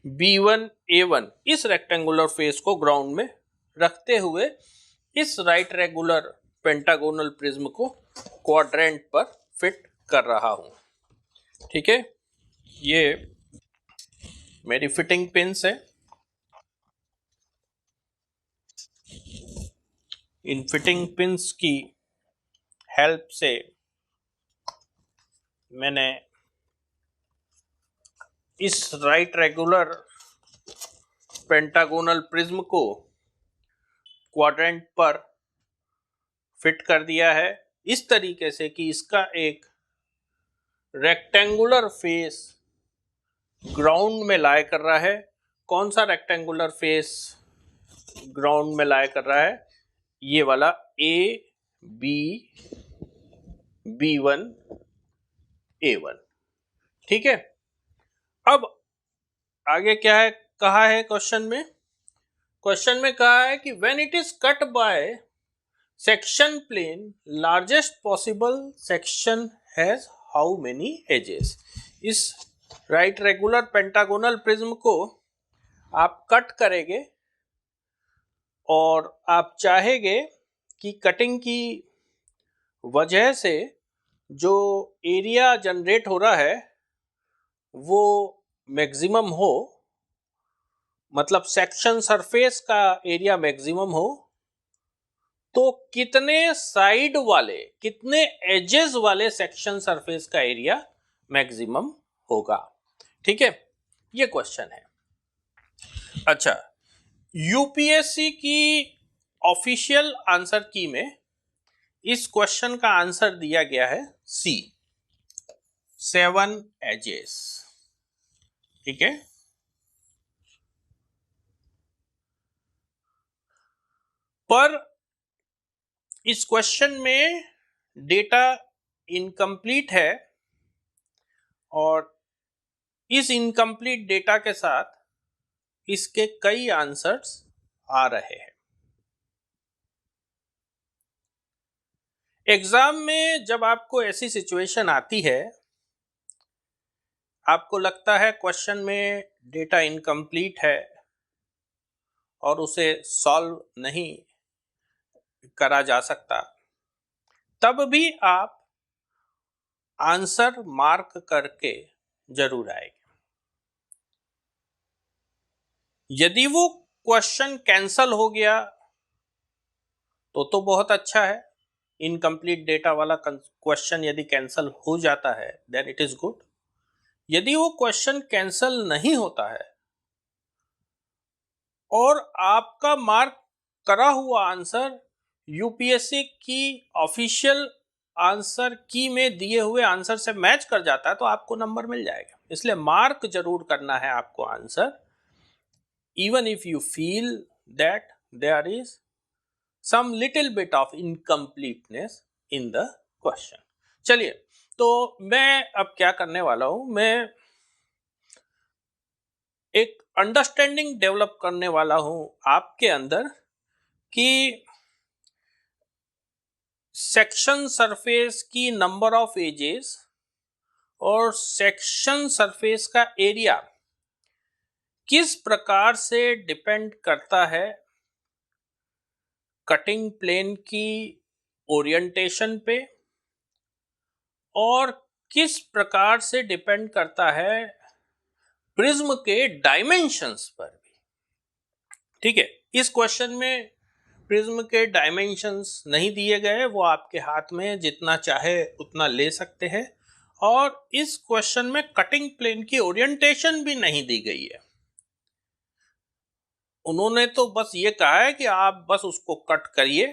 B1 A1 इस रेक्टेंगुलर फेस को ग्राउंड में रखते हुए इस राइट रेगुलर पेंटागोनल प्रिज्म को क्वाड्रेंट पर फिट कर रहा हूं। ठीक है, ये मेरी फिटिंग पिन्स है। इन फिटिंग पिन्स की हेल्प से मैंने इस राइट रेगुलर पेंटागोनल प्रिज्म को क्वाड्रेंट पर फिट कर दिया है, इस तरीके से कि इसका एक रेक्टेंगुलर फेस ग्राउंड में लाए कर रहा है। कौन सा रेक्टेंगुलर फेस ग्राउंड में लाए कर रहा है, ये वाला AB B1 A1। ठीक है, अब आगे क्या है, कहा है क्वेश्चन में कहा है कि when it is cut by section plane largest possible section has how many edges. इस राइट रेगुलर पेंटागोनल प्रिज्म को आप कट करेंगे और आप चाहेंगे कि कटिंग की वजह से जो एरिया जनरेट हो रहा है वो मैक्सिमम हो, मतलब सेक्शन सरफेस का एरिया मैक्सिमम हो, तो कितने साइड वाले, कितने एजेस वाले सेक्शन सरफेस का एरिया मैक्सिमम होगा। ठीक है, ये क्वेश्चन है। अच्छा, यूपीएससी की ऑफिशियल आंसर की में इस क्वेश्चन का आंसर दिया गया है C, 7 एजेस। ठीक है, पर इस क्वेश्चन में डेटा इनकम्प्लीट है और इस इनकम्प्लीट डेटा के साथ इसके कई आंसर्स आ रहे हैं। एग्जाम में जब आपको ऐसी सिचुएशन आती है, आपको लगता है क्वेश्चन में डेटा इनकम्प्लीट है और उसे सॉल्व नहीं करा जा सकता, तब भी आप आंसर मार्क करके जरूर आएंगे। यदि वो क्वेश्चन कैंसल हो गया तो बहुत अच्छा है। इनकम्प्लीट डेटा वाला क्वेश्चन यदि कैंसल हो जाता है देन इट इज गुड। यदि वो क्वेश्चन कैंसल नहीं होता है और आपका मार्क करा हुआ आंसर यूपीएससी की ऑफिशियल आंसर की में दिए हुए आंसर से मैच कर जाता है तो आपको नंबर मिल जाएगा। इसलिए मार्क जरूर करना है आपको answer, even if you feel that there is some little bit of incompleteness in the question। चलिए, तो मैं अब क्या करने वाला हूं, मैं एक अंडरस्टैंडिंग डेवलप करने वाला हूं आपके अंदर कि सेक्शन सरफेस की नंबर ऑफ एजेस और सेक्शन सरफेस का एरिया किस प्रकार से डिपेंड करता है कटिंग प्लेन की ओरिएंटेशन पे और किस प्रकार से डिपेंड करता है प्रिज्म के डायमेंशंस पर भी। ठीक है, इस क्वेश्चन में प्रिज्म के डायमेंशंस नहीं दिए गए, वो आपके हाथ में जितना चाहे उतना ले सकते हैं। और इस क्वेश्चन में कटिंग प्लेन की ओरिएंटेशन भी नहीं दी गई है। उन्होंने तो बस ये कहा है कि आप बस उसको कट करिए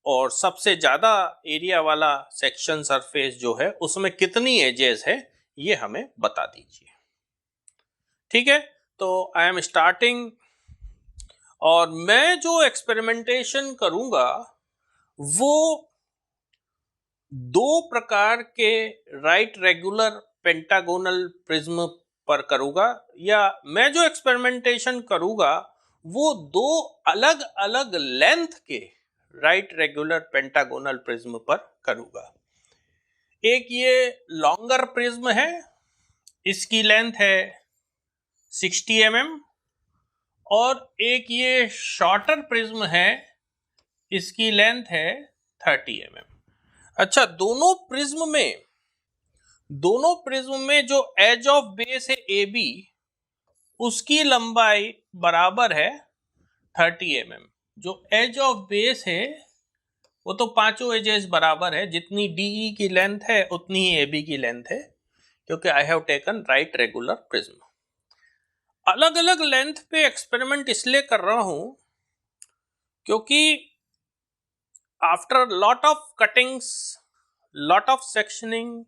और सबसे ज्यादा एरिया वाला सेक्शन सरफेस जो है उसमें कितनी एजेस है ये हमें बता दीजिए। ठीक है, तो आई एम स्टार्टिंग और मैं जो एक्सपेरिमेंटेशन करूंगा वो दो प्रकार के राइट रेगुलर पेंटागोनल प्रिज्म पर करूंगा, या मैं जो एक्सपेरिमेंटेशन करूंगा वो दो अलग अलग लेंथ के राइट रेगुलर पेंटागोनल प्रिज्म पर करूंगा। एक ये लॉन्गर प्रिज्म है, इसकी लेंथ है 60 mm, और एक ये शॉर्टर प्रिज्म है, इसकी लेंथ है 30 mm। अच्छा, दोनों प्रिज्म में जो एज ऑफ बेस है ए बी, उसकी लंबाई बराबर है 30 mm। जो एज ऑफ बेस है वो तो पांचों एजेस बराबर है, जितनी डीई की लेंथ है उतनी ही ए बी की लेंथ है, क्योंकि I have taken right regular prism. अलग अलग लेंथ पे एक्सपेरिमेंट इसलिए कर रहा हूं क्योंकि after lot of cuttings, lot of sectioning,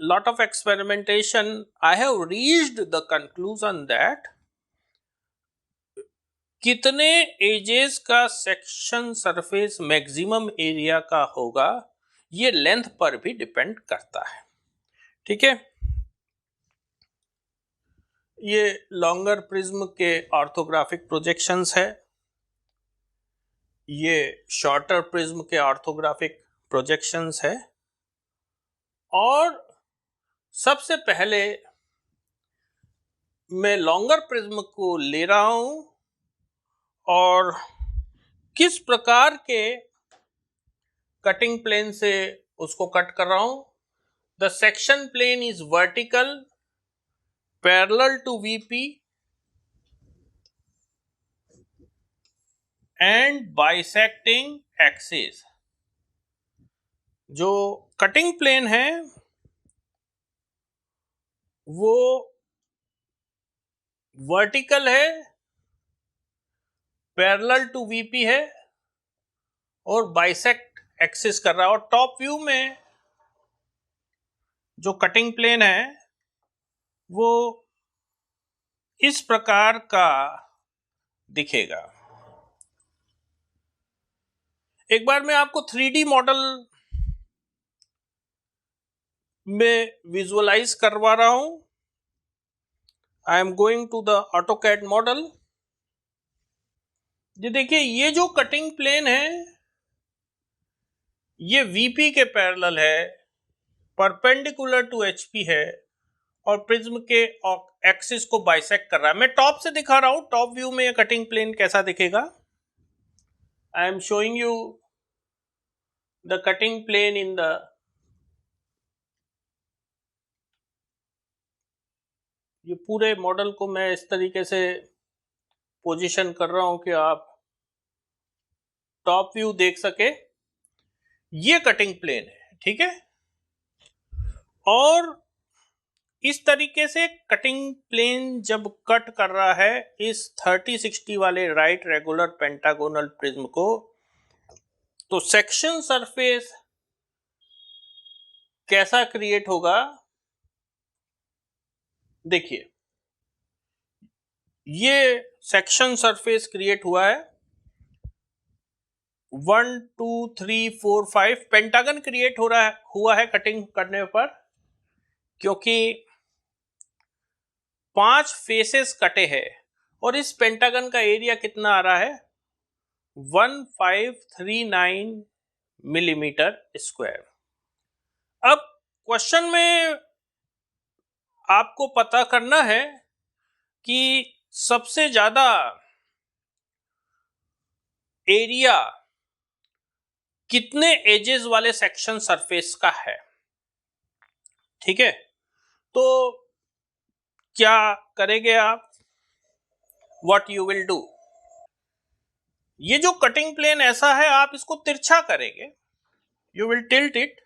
lot of experimentation, I have reached the conclusion that कितने एजेस का सेक्शन सरफेस मैक्सिमम एरिया का होगा ये लेंथ पर भी डिपेंड करता है। ठीक है, ये लॉन्गर प्रिज्म के ऑर्थोग्राफिक प्रोजेक्शंस है, ये शॉर्टर प्रिज्म के ऑर्थोग्राफिक प्रोजेक्शंस है। और सबसे पहले मैं लॉन्गर प्रिज्म को ले रहा हूं और किस प्रकार के कटिंग प्लेन से उसको कट कर रहा हूं। The section plane is vertical parallel to VP and bisecting axis. जो कटिंग प्लेन है वो वर्टिकल है, पैरेलल टू वीपी है और बाइसेक्ट एक्सिस कर रहा है। और टॉप व्यू में जो कटिंग प्लेन है वो इस प्रकार का दिखेगा। एक बार मैं आपको 3D मॉडल में विजुअलाइज करवा रहा हूं। I am going to the AutoCAD model. ये देखिए, ये जो कटिंग प्लेन है ये वीपी के पैरेलल है, परपेंडिकुलर टू एचपी है और प्रिज्म के एक्सिस को बाइसेक्ट कर रहा है। मैं टॉप से दिखा रहा हूं, टॉप व्यू में ये कटिंग प्लेन कैसा दिखेगा। I am showing you the cutting plane in the ये पूरे मॉडल को मैं इस तरीके से पोजीशन कर रहा हूं कि आप टॉप व्यू देख सके। ये कटिंग प्लेन है, ठीक है। और इस तरीके से कटिंग प्लेन जब कट कर रहा है इस 30-60 वाले राइट रेगुलर पेंटागोनल प्रिज्म को, तो सेक्शन सरफेस कैसा क्रिएट होगा। देखिए, ये सेक्शन सरफेस क्रिएट हुआ है 1 2 3 4 5 पेंटागन क्रिएट हुआ है कटिंग करने पर, क्योंकि 5 फेसेस कटे हैं और इस पेंटागन का एरिया कितना आ रहा है 1539 मिलीमीटर स्क्वायर। अब क्वेश्चन में आपको पता करना है कि सबसे ज्यादा एरिया कितने एजेस वाले सेक्शन सरफेस का है। ठीक है, तो क्या करेंगे आप, व्हाट यू विल डू, ये जो कटिंग प्लेन ऐसा है आप इसको तिरछा करेंगे, you will tilt it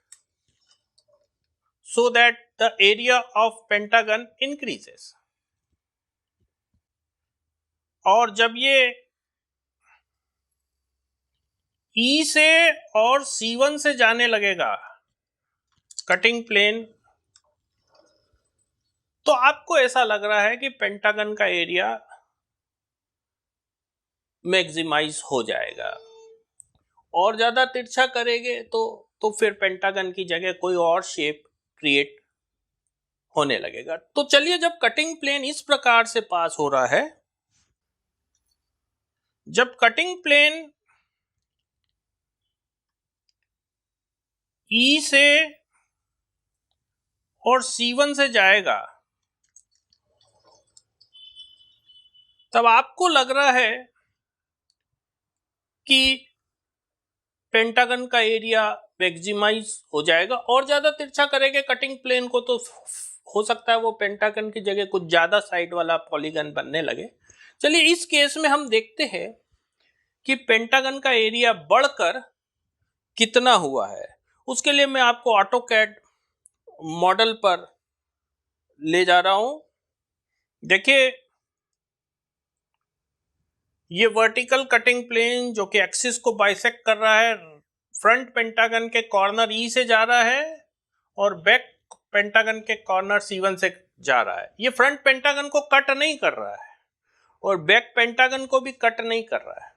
so that the area of pentagon increases। और जब ये E से और C1 से जाने लगेगा कटिंग प्लेन, तो आपको ऐसा लग रहा है कि पेंटागन का एरिया मैक्सिमाइज हो जाएगा। और ज्यादा तिरछा करेंगे तो फिर पेंटागन की जगह कोई और शेप क्रिएट होने लगेगा। तो चलिए, जब कटिंग प्लेन इस प्रकार से पास हो रहा है, जब कटिंग प्लेन E से और C1 से जाएगा, तब आपको लग रहा है कि पेंटागन का एरिया मैक्सिमाइज हो जाएगा। और ज्यादा तिरछा करेंगे कटिंग प्लेन को तो हो सकता है वो पेंटागन की जगह कुछ ज्यादा साइड वाला पॉलीगन बनने लगे। चलिए, इस केस में हम देखते हैं कि पेंटागन का एरिया बढ़कर कितना हुआ है। उसके लिए मैं आपको ऑटोकैड मॉडल पर ले जा रहा हूं। देखिए, ये वर्टिकल कटिंग प्लेन जो कि एक्सिस को बाइसेक्ट कर रहा है, फ्रंट पेंटागन के कॉर्नर ई से जा रहा है और बैक पेंटागन के कॉर्नर C1 से जा रहा है। ये फ्रंट पेंटागन को कट नहीं कर रहा है और बैक पेंटागन को भी कट नहीं कर रहा है।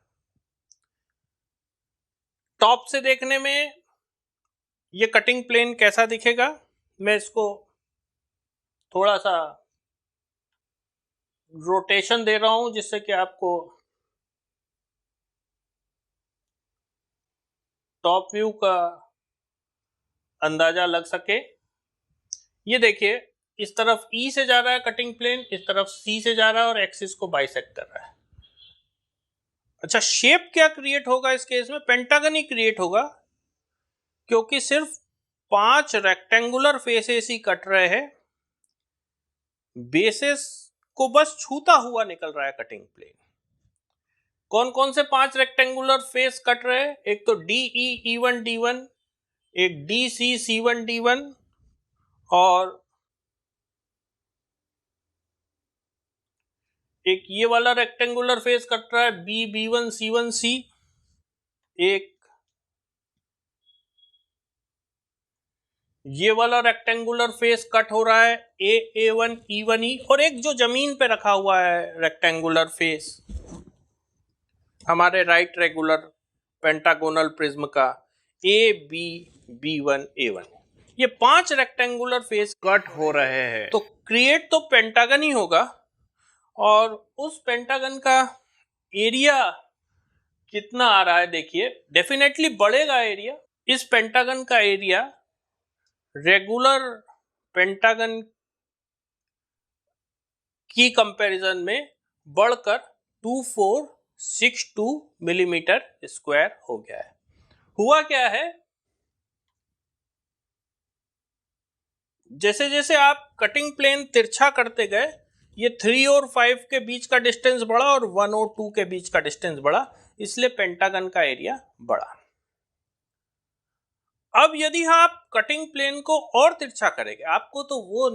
टॉप से देखने में ये कटिंग प्लेन कैसा दिखेगा, मैं इसको थोड़ा सा रोटेशन दे रहा हूं जिससे कि आपको टॉप व्यू का अंदाजा लग सके। ये देखिए, इस तरफ E से जा रहा है कटिंग प्लेन, इस तरफ C से जा रहा है और एक्सिस को बाइसेक्ट कर रहा है। अच्छा, शेप क्या क्रिएट होगा इस केस में, पेंटागन ही क्रिएट होगा, क्योंकि सिर्फ 5 रेक्टेंगुलर फेसेस ही कट रहे हैं, बेसिस को बस छूता हुआ निकल रहा है कटिंग प्लेन। कौन कौन से 5 रेक्टेंगुलर फेस कट रहे हैं, एक तो DE E1 D1, एक DC C1 D1 और एक ये वाला रेक्टेंगुलर फेस कट रहा है B B1 C1 C, एक ये वाला रेक्टेंगुलर फेस कट हो रहा है A A1 E1 E, और एक जो जमीन पे रखा हुआ है रेक्टेंगुलर फेस हमारे राइट रेगुलर पेंटागोनल प्रिज्म का A B B1 A1। ये 5 रेक्टेंगुलर फेस कट हो रहे हैं, तो क्रिएट तो पेंटागन ही होगा। और उस पेंटागन का एरिया कितना आ रहा है, देखिए, डेफिनेटली बढ़ेगा एरिया। इस पेंटागन का एरिया रेगुलर पेंटागन की कंपैरिजन में बढ़कर 2462 मिलीमीटर स्क्वायर हो गया है। हुआ क्या है, जैसे जैसे आप कटिंग प्लेन तिरछा करते गए, ये 3 और 5 के बीच का डिस्टेंस बढ़ा और 1 और 2 के बीच का डिस्टेंस बढ़ा, इसलिए पेंटागन का एरिया बढ़ा। अब यदि आप कटिंग प्लेन को और तिरछा करेंगे, आपको तो वो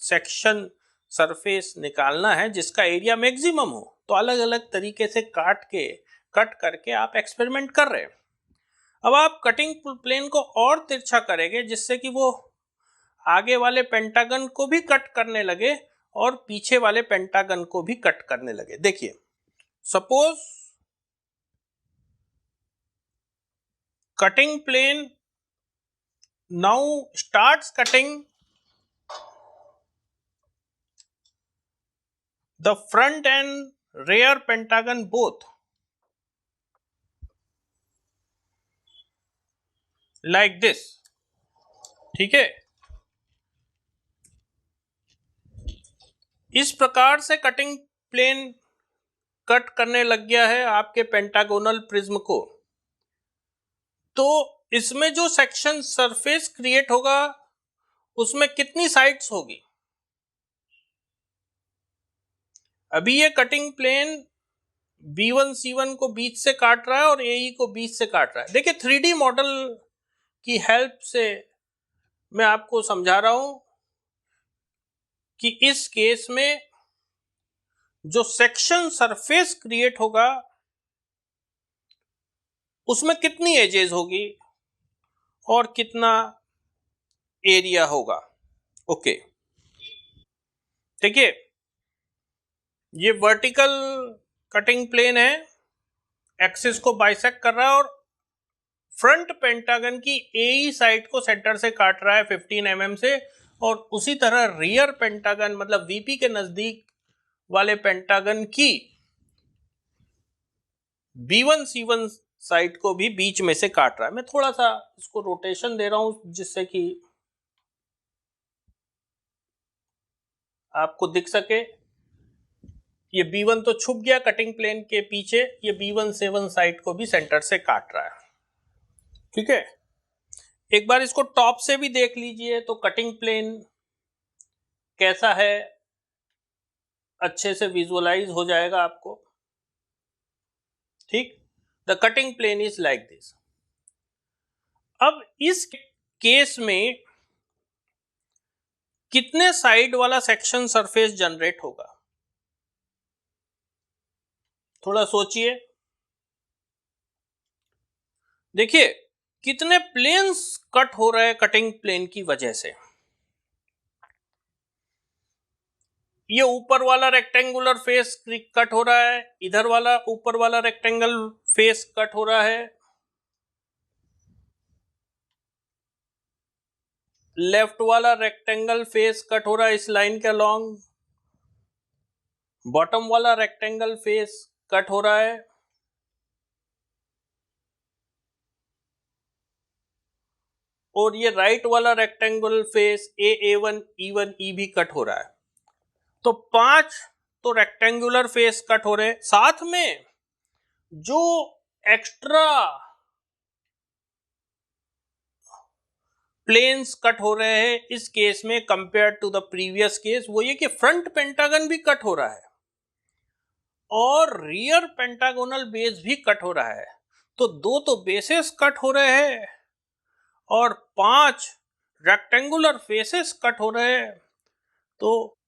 सेक्शन सरफेस निकालना है जिसका एरिया मैक्सिमम हो, तो अलग अलग तरीके से कट करके आप एक्सपेरिमेंट कर रहे हैं। अब आप कटिंग प्लेन को और तिरछा करेंगे जिससे कि वो आगे वाले पेंटागन को भी कट करने लगे और पीछे वाले पेंटागन को भी कट करने लगे। देखिए, suppose cutting plane now starts cutting the front and rear pentagon both like this। ठीक है, इस प्रकार से कटिंग प्लेन कट करने लग गया है आपके पेंटागोनल प्रिज्म को, तो इसमें जो सेक्शन सरफेस क्रिएट होगा उसमें कितनी साइड्स होगी? अभी ये कटिंग प्लेन B1 C1 को बीच से काट रहा है और AE को बीच से काट रहा है। देखिए 3D मॉडल की हेल्प से मैं आपको समझा रहा हूं कि इस केस में जो सेक्शन सरफेस क्रिएट होगा उसमें कितनी एजेस होगी और कितना एरिया होगा। ओके, देखिए ये वर्टिकल कटिंग प्लेन है, एक्सिस को बाइसेक्ट कर रहा है और फ्रंट पेंटागन की AE साइड को सेंटर से काट रहा है 15 mm से, और उसी तरह रियर पेंटागन मतलब VP के नजदीक वाले पेंटागन की B1 C1 साइड को भी बीच में से काट रहा है। मैं थोड़ा सा इसको रोटेशन दे रहा हूं जिससे कि आपको दिख सके। ये B1 तो छुप गया कटिंग प्लेन के पीछे, ये B1 C1 साइड को भी सेंटर से काट रहा है। ठीक है, एक बार इसको टॉप से भी देख लीजिए तो कटिंग प्लेन कैसा है अच्छे से विजुअलाइज हो जाएगा आपको। ठीक, the cutting plane is like this. अब इस केस में कितने साइड वाला सेक्शन सरफेस जनरेट होगा, थोड़ा सोचिए। देखिए कितने प्लेन्स कट हो रहे हैं कटिंग प्लेन की वजह से। ये ऊपर वाला रेक्टेंगुलर फेस कट हो रहा है, इधर वाला ऊपर वाला रेक्टेंगल फेस कट हो रहा है, लेफ्ट वाला रेक्टेंगल फेस कट हो रहा है इस लाइन के अलॉन्ग, बॉटम वाला रेक्टेंगल फेस कट हो रहा है, और ये राइट वाला rectangular face A1 E1 E भी कट हो रहा है। तो 5 तो रेक्टेंगुलर फेस कट हो रहे, साथ में जो एक्स्ट्रा प्लेन्स कट हो रहे हैं इस केस में compare to the previous case, वो ये कि फ्रंट पेंटागन भी कट हो रहा है और रियर पेंटागोनल बेस भी कट हो रहा है। तो 2 तो बेसेस कट हो रहे हैं और 5 रेक्टेंगुलर फेसेस कट हो रहे हैं, तो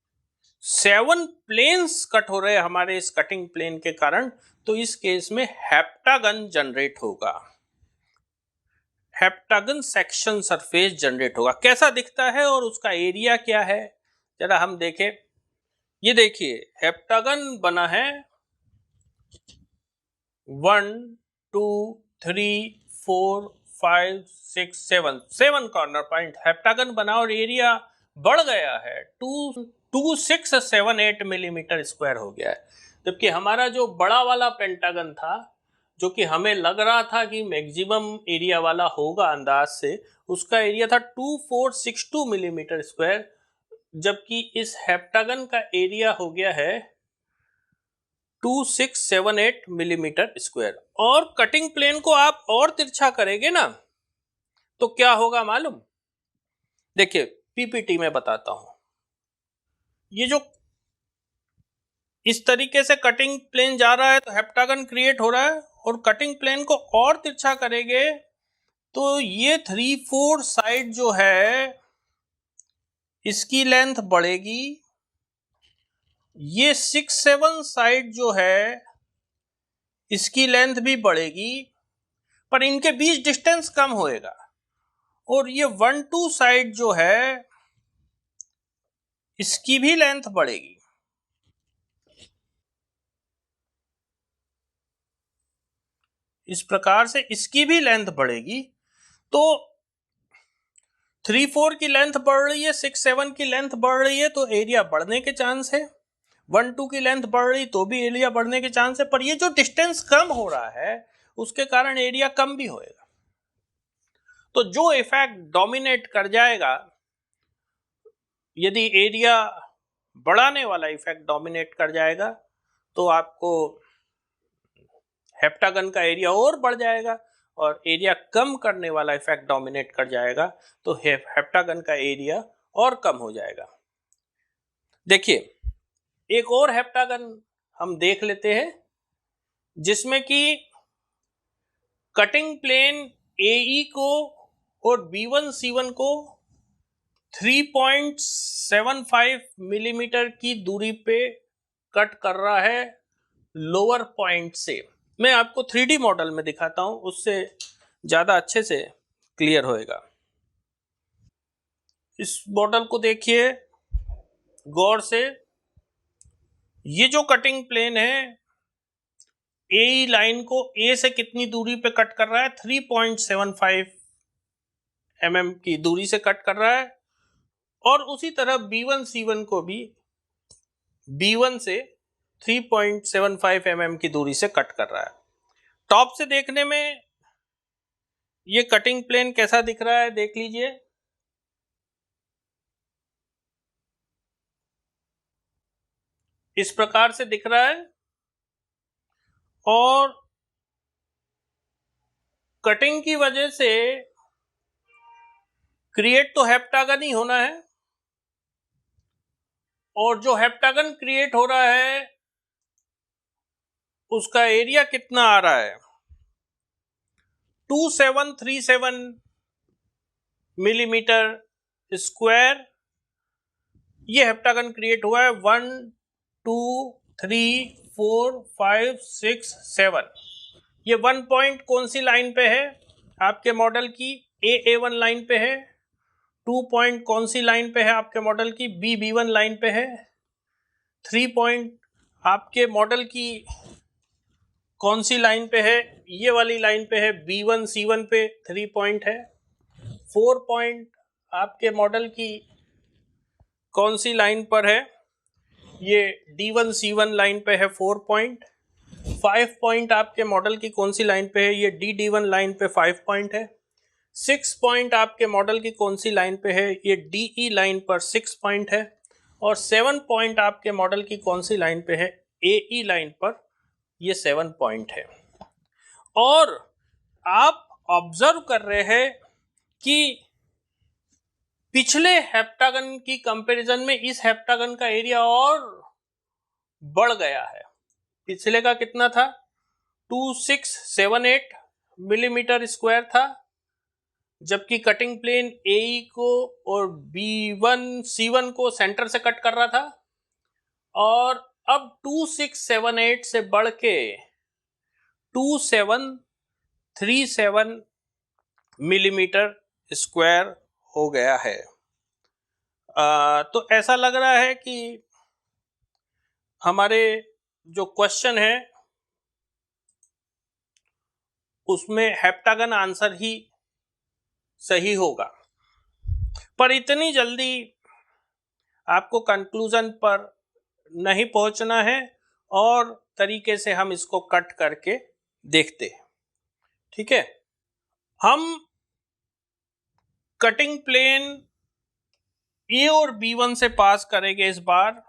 7 प्लेन्स कट हो रहे हैं हमारे इस कटिंग प्लेन के कारण। तो इस केस में हेप्टागन जनरेट होगा, हेप्टागन सेक्शन सरफेस जनरेट होगा। कैसा दिखता है और उसका एरिया क्या है जरा हम देखें। ये देखिए हेप्टागन बना है 1 2 3 4 5 6 7 कॉर्नर पॉइंट हेप्टागन बना और एरिया बढ़ गया है 2678 मिलीमीटर स्क्वायर हो गया है। जबकि हमारा जो बड़ा वाला पेंटागन था जो कि हमें लग रहा था कि मैक्सिमम एरिया वाला होगा अंदाज से, उसका एरिया था 2462 मिलीमीटर स्क्वायर, जबकि इस हेप्टागन का एरिया हो गया है 2678 मिलीमीटर स्क्वायर। और कटिंग प्लेन को आप और तिरछा करेंगे ना तो क्या होगा मालूम? देखिए पीपीटी में बताता हूं। ये जो इस तरीके से कटिंग प्लेन जा रहा है तो हेप्टागन क्रिएट हो रहा है, और कटिंग प्लेन को और तिरछा करेंगे तो ये 3-4 साइड जो है इसकी लेंथ बढ़ेगी, ये 6-7 साइड जो है इसकी लेंथ भी बढ़ेगी, पर इनके बीच डिस्टेंस कम होएगा, और ये 1-2 साइड जो है इसकी भी लेंथ बढ़ेगी। इस प्रकार से इसकी भी लेंथ बढ़ेगी। तो 3-4 की लेंथ बढ़ रही है, 6-7 की लेंथ बढ़ रही है तो एरिया बढ़ने के चांस है, 1-2 की लेंथ बढ़ रही तो भी एरिया बढ़ने के चांस है, पर ये जो डिस्टेंस कम हो रहा है उसके कारण एरिया कम भी होएगा। तो जो इफेक्ट डोमिनेट कर जाएगा, यदि एरिया बढ़ाने वाला इफेक्ट डोमिनेट कर जाएगा तो आपको हेप्टागन का एरिया और बढ़ जाएगा, और एरिया कम करने वाला इफेक्ट डोमिनेट कर जाएगा तो हेप्टागन का एरिया और कम हो जाएगा। देखिए एक और हेप्टागन हम देख लेते हैं जिसमें कि कटिंग प्लेन AE को और B1 C1 को 3.75 मिलीमीटर की दूरी पे कट कर रहा है लोअर पॉइंट से। मैं आपको 3D मॉडल में दिखाता हूं, उससे ज्यादा अच्छे से क्लियर होएगा। इस मॉडल को देखिए गौर से। ये जो कटिंग प्लेन है AE लाइन को A से कितनी दूरी पे कट कर रहा है, 3.75 mm की दूरी से कट कर रहा है, और उसी तरह B1 C1 को भी B1 से 3.75 mm की दूरी से कट कर रहा है। टॉप से देखने में ये कटिंग प्लेन कैसा दिख रहा है देख लीजिए। इस प्रकार से दिख रहा है, और कटिंग की वजह से क्रिएट तो हेप्टागन ही होना है, और जो हेप्टागन क्रिएट हो रहा है उसका एरिया कितना आ रहा है, 2737 मिलीमीटर स्क्वायर। ये हेप्टागन क्रिएट हुआ है 1 2 3 4 5 6 7। ये 1 पॉइंट कौन सी लाइन पे है आपके मॉडल की, AA1 लाइन पे है। 2 पॉइंट कौन सी लाइन पे है आपके मॉडल की, BB1 लाइन पे है। 3 पॉइंट आपके मॉडल की कौन सी लाइन पे है, ये वाली लाइन पे है, B1 C1 पे 3 पॉइंट है। 4 पॉइंट आपके मॉडल की कौन सी लाइन पर है, ये D1 C1 लाइन पे है 4 पॉइंट। 5 पॉइंट आपके मॉडल की कौन सी लाइन पे है, ये DD1 लाइन पे 5 पॉइंट है। 6 पॉइंट आपके मॉडल की कौन सी लाइन पे है, ये DE लाइन पर 6 पॉइंट है। और 7 पॉइंट आपके मॉडल की कौन सी लाइन पे है, AE लाइन पर ये 7 पॉइंट है। और आप ऑब्जर्व कर रहे हैं कि पिछले हेप्टागन की कंपैरिजन में इस हेप्टागन का एरिया और बढ़ गया है। पिछले का कितना था, 2678 मिलीमीटर स्क्वायर था, जबकि कटिंग प्लेन AE को और B1 C1 को सेंटर से कट कर रहा था, और अब 2678 से बढ़ के 2737 मिलीमीटर स्क्वायर हो गया है। तो ऐसा लग रहा है कि हमारे जो क्वेश्चन है उसमें हेप्टागन आंसर ही सही होगा, पर इतनी जल्दी आपको कंक्लूजन पर नहीं पहुंचना है, और तरीके से हम इसको कट करके देखते हैं। ठीक है, हम कटिंग प्लेन A और B1 से पास करेंगे इस बार।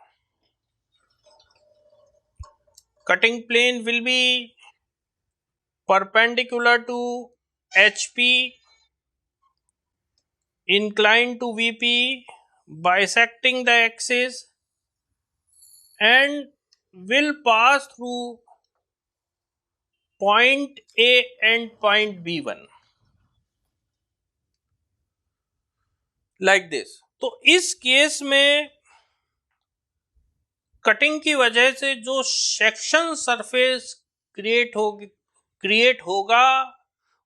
Cutting plane will be perpendicular to HP, inclined to VP, bisecting the axis, and will pass through point A and point B1 like this। तो इस केस में कटिंग की वजह से जो सेक्शन सरफेस क्रिएट होगा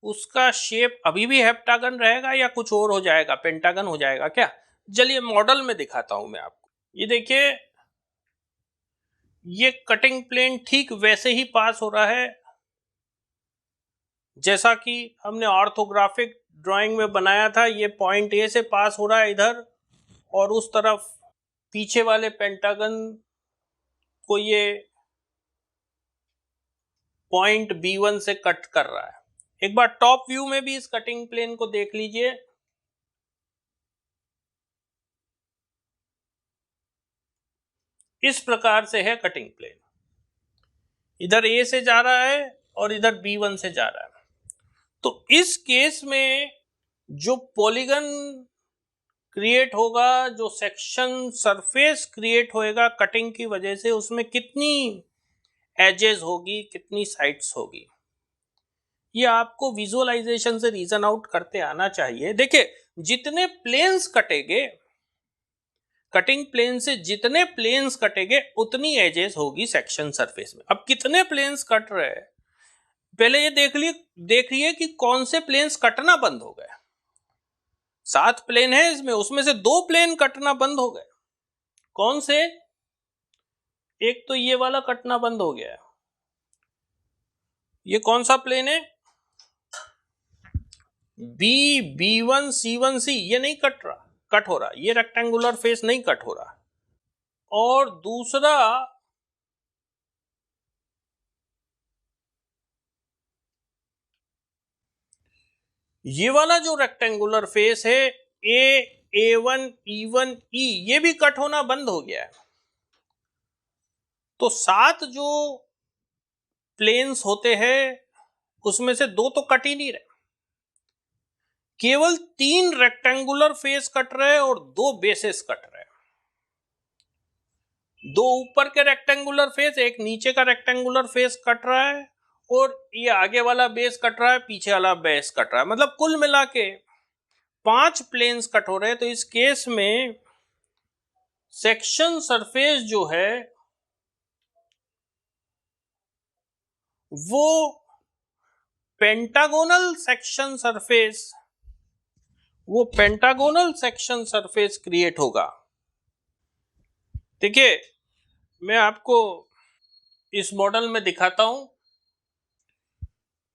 उसका शेप अभी भी हेप्टागन रहेगा या कुछ और हो जाएगा, पेंटागन हो जाएगा क्या? चलिए मॉडल में दिखाता हूं मैं आपको। ये देखिए, ये कटिंग प्लेन ठीक वैसे ही पास हो रहा है जैसा कि हमने ऑर्थोग्राफिक ड्राइंग में बनाया था। ये पॉइंट ए से पास हो रहा है इधर, और उस तरफ पीछे वाले पेंटागन को ये पॉइंट B1 से कट कर रहा है। एक बार टॉप व्यू में भी इस कटिंग प्लेन को देख लीजिए। इस प्रकार से है कटिंग प्लेन, इधर ए से जा रहा है और इधर B1 से जा रहा है। तो इस केस में जो पॉलीगन क्रिएट होगा, जो सेक्शन सरफेस क्रिएट होएगा कटिंग की वजह से, उसमें कितनी एजेस होगी, कितनी साइड्स होगी, ये आपको विजुअलाइजेशन से रीजन आउट करते आना चाहिए। देखिए, जितने प्लेन्स कटेंगे, कटिंग प्लेन से जितने प्लेन्स कटेंगे उतनी एजेस होगी सेक्शन सरफेस में। अब कितने प्लेन्स कट रहे हैं, पहले ये देखिए कि कौन से प्लेन्स कटना बंद हो गए। 7 प्लेन है इसमें, उसमें से 2 प्लेन कटना बंद हो गए। कौन से? एक तो ये वाला कटना बंद हो गया है। ये कौन सा प्लेन है? B1 C1 C, ये नहीं कट हो रहा, ये रेक्टेंगुलर फेस नहीं कट हो रहा। और दूसरा ये वाला जो रेक्टेंगुलर फेस है A1 E1 E, ये भी कट होना बंद हो गया है। तो 7 जो प्लेन्स होते हैं उसमें से 2 तो कट ही नहीं रहे, केवल 3 रेक्टेंगुलर फेस कट रहे और 2 बेसेस कट रहे। 2 ऊपर के रेक्टेंगुलर फेस, एक नीचे का रेक्टेंगुलर फेस कट रहा है, और ये आगे वाला बेस कट रहा है, पीछे वाला बेस कट रहा है। मतलब कुल मिला के 5 प्लेन्स कट हो रहे हैं। तो इस केस में सेक्शन सरफेस जो है वो पेंटागोनल सेक्शन सरफेस क्रिएट होगा। देखिए, मैं आपको इस मॉडल में दिखाता हूं।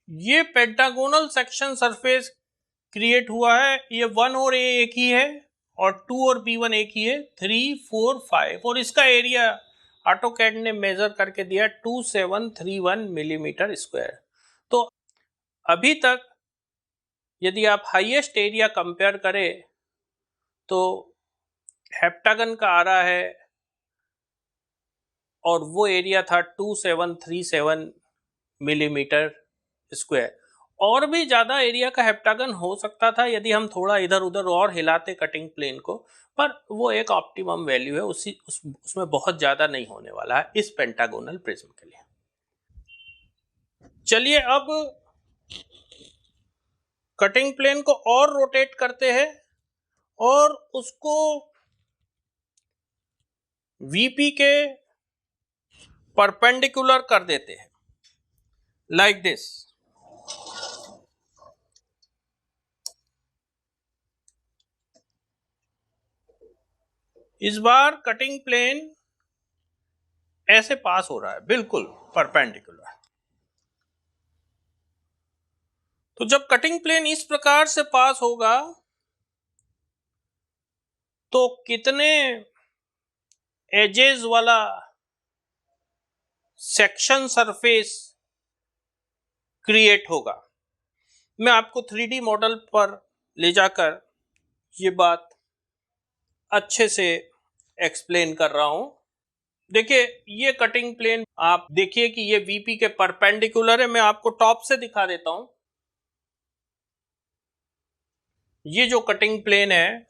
ये पेंटागोनल सेक्शन सरफेस क्रिएट हुआ है। ये 1 और A एक ही है और 2 और B1 एक ही है, 3 4 5, और इसका एरिया ऑटोकैड ने मेजर करके दिया 2731 मिलीमीटर स्क्वायर। तो अभी तक यदि आप हाईएस्ट एरिया कंपेयर करें तो हेप्टागन का आ रहा है और वो एरिया था 2737 मिलीमीटर स्क्वायर। और भी ज्यादा एरिया का हेप्टागन हो सकता था यदि हम थोड़ा इधर उधर और हिलाते कटिंग प्लेन को, पर वो एक ऑप्टिमम वैल्यू है, उसमें बहुत ज्यादा नहीं होने वाला है इस पेंटागोनल प्रिज्म के लिए। चलिए अब कटिंग प्लेन को और रोटेट करते हैं और उसको वीपी के परपेंडिकुलर कर देते हैं, लाइक दिस। इस बार कटिंग प्लेन ऐसे पास हो रहा है, बिल्कुल परपेंडिकुलर। तो जब कटिंग प्लेन इस प्रकार से पास होगा तो कितने एजेस वाला सेक्शन सरफेस क्रिएट होगा? मैं आपको 3D मॉडल पर ले जाकर ये बात अच्छे से एक्सप्लेन कर रहा हूं। देखिए, ये कटिंग प्लेन आप देखिए कि ये वीपी के परपेंडिकुलर है। मैं आपको टॉप से दिखा देता हूं। ये जो कटिंग प्लेन है,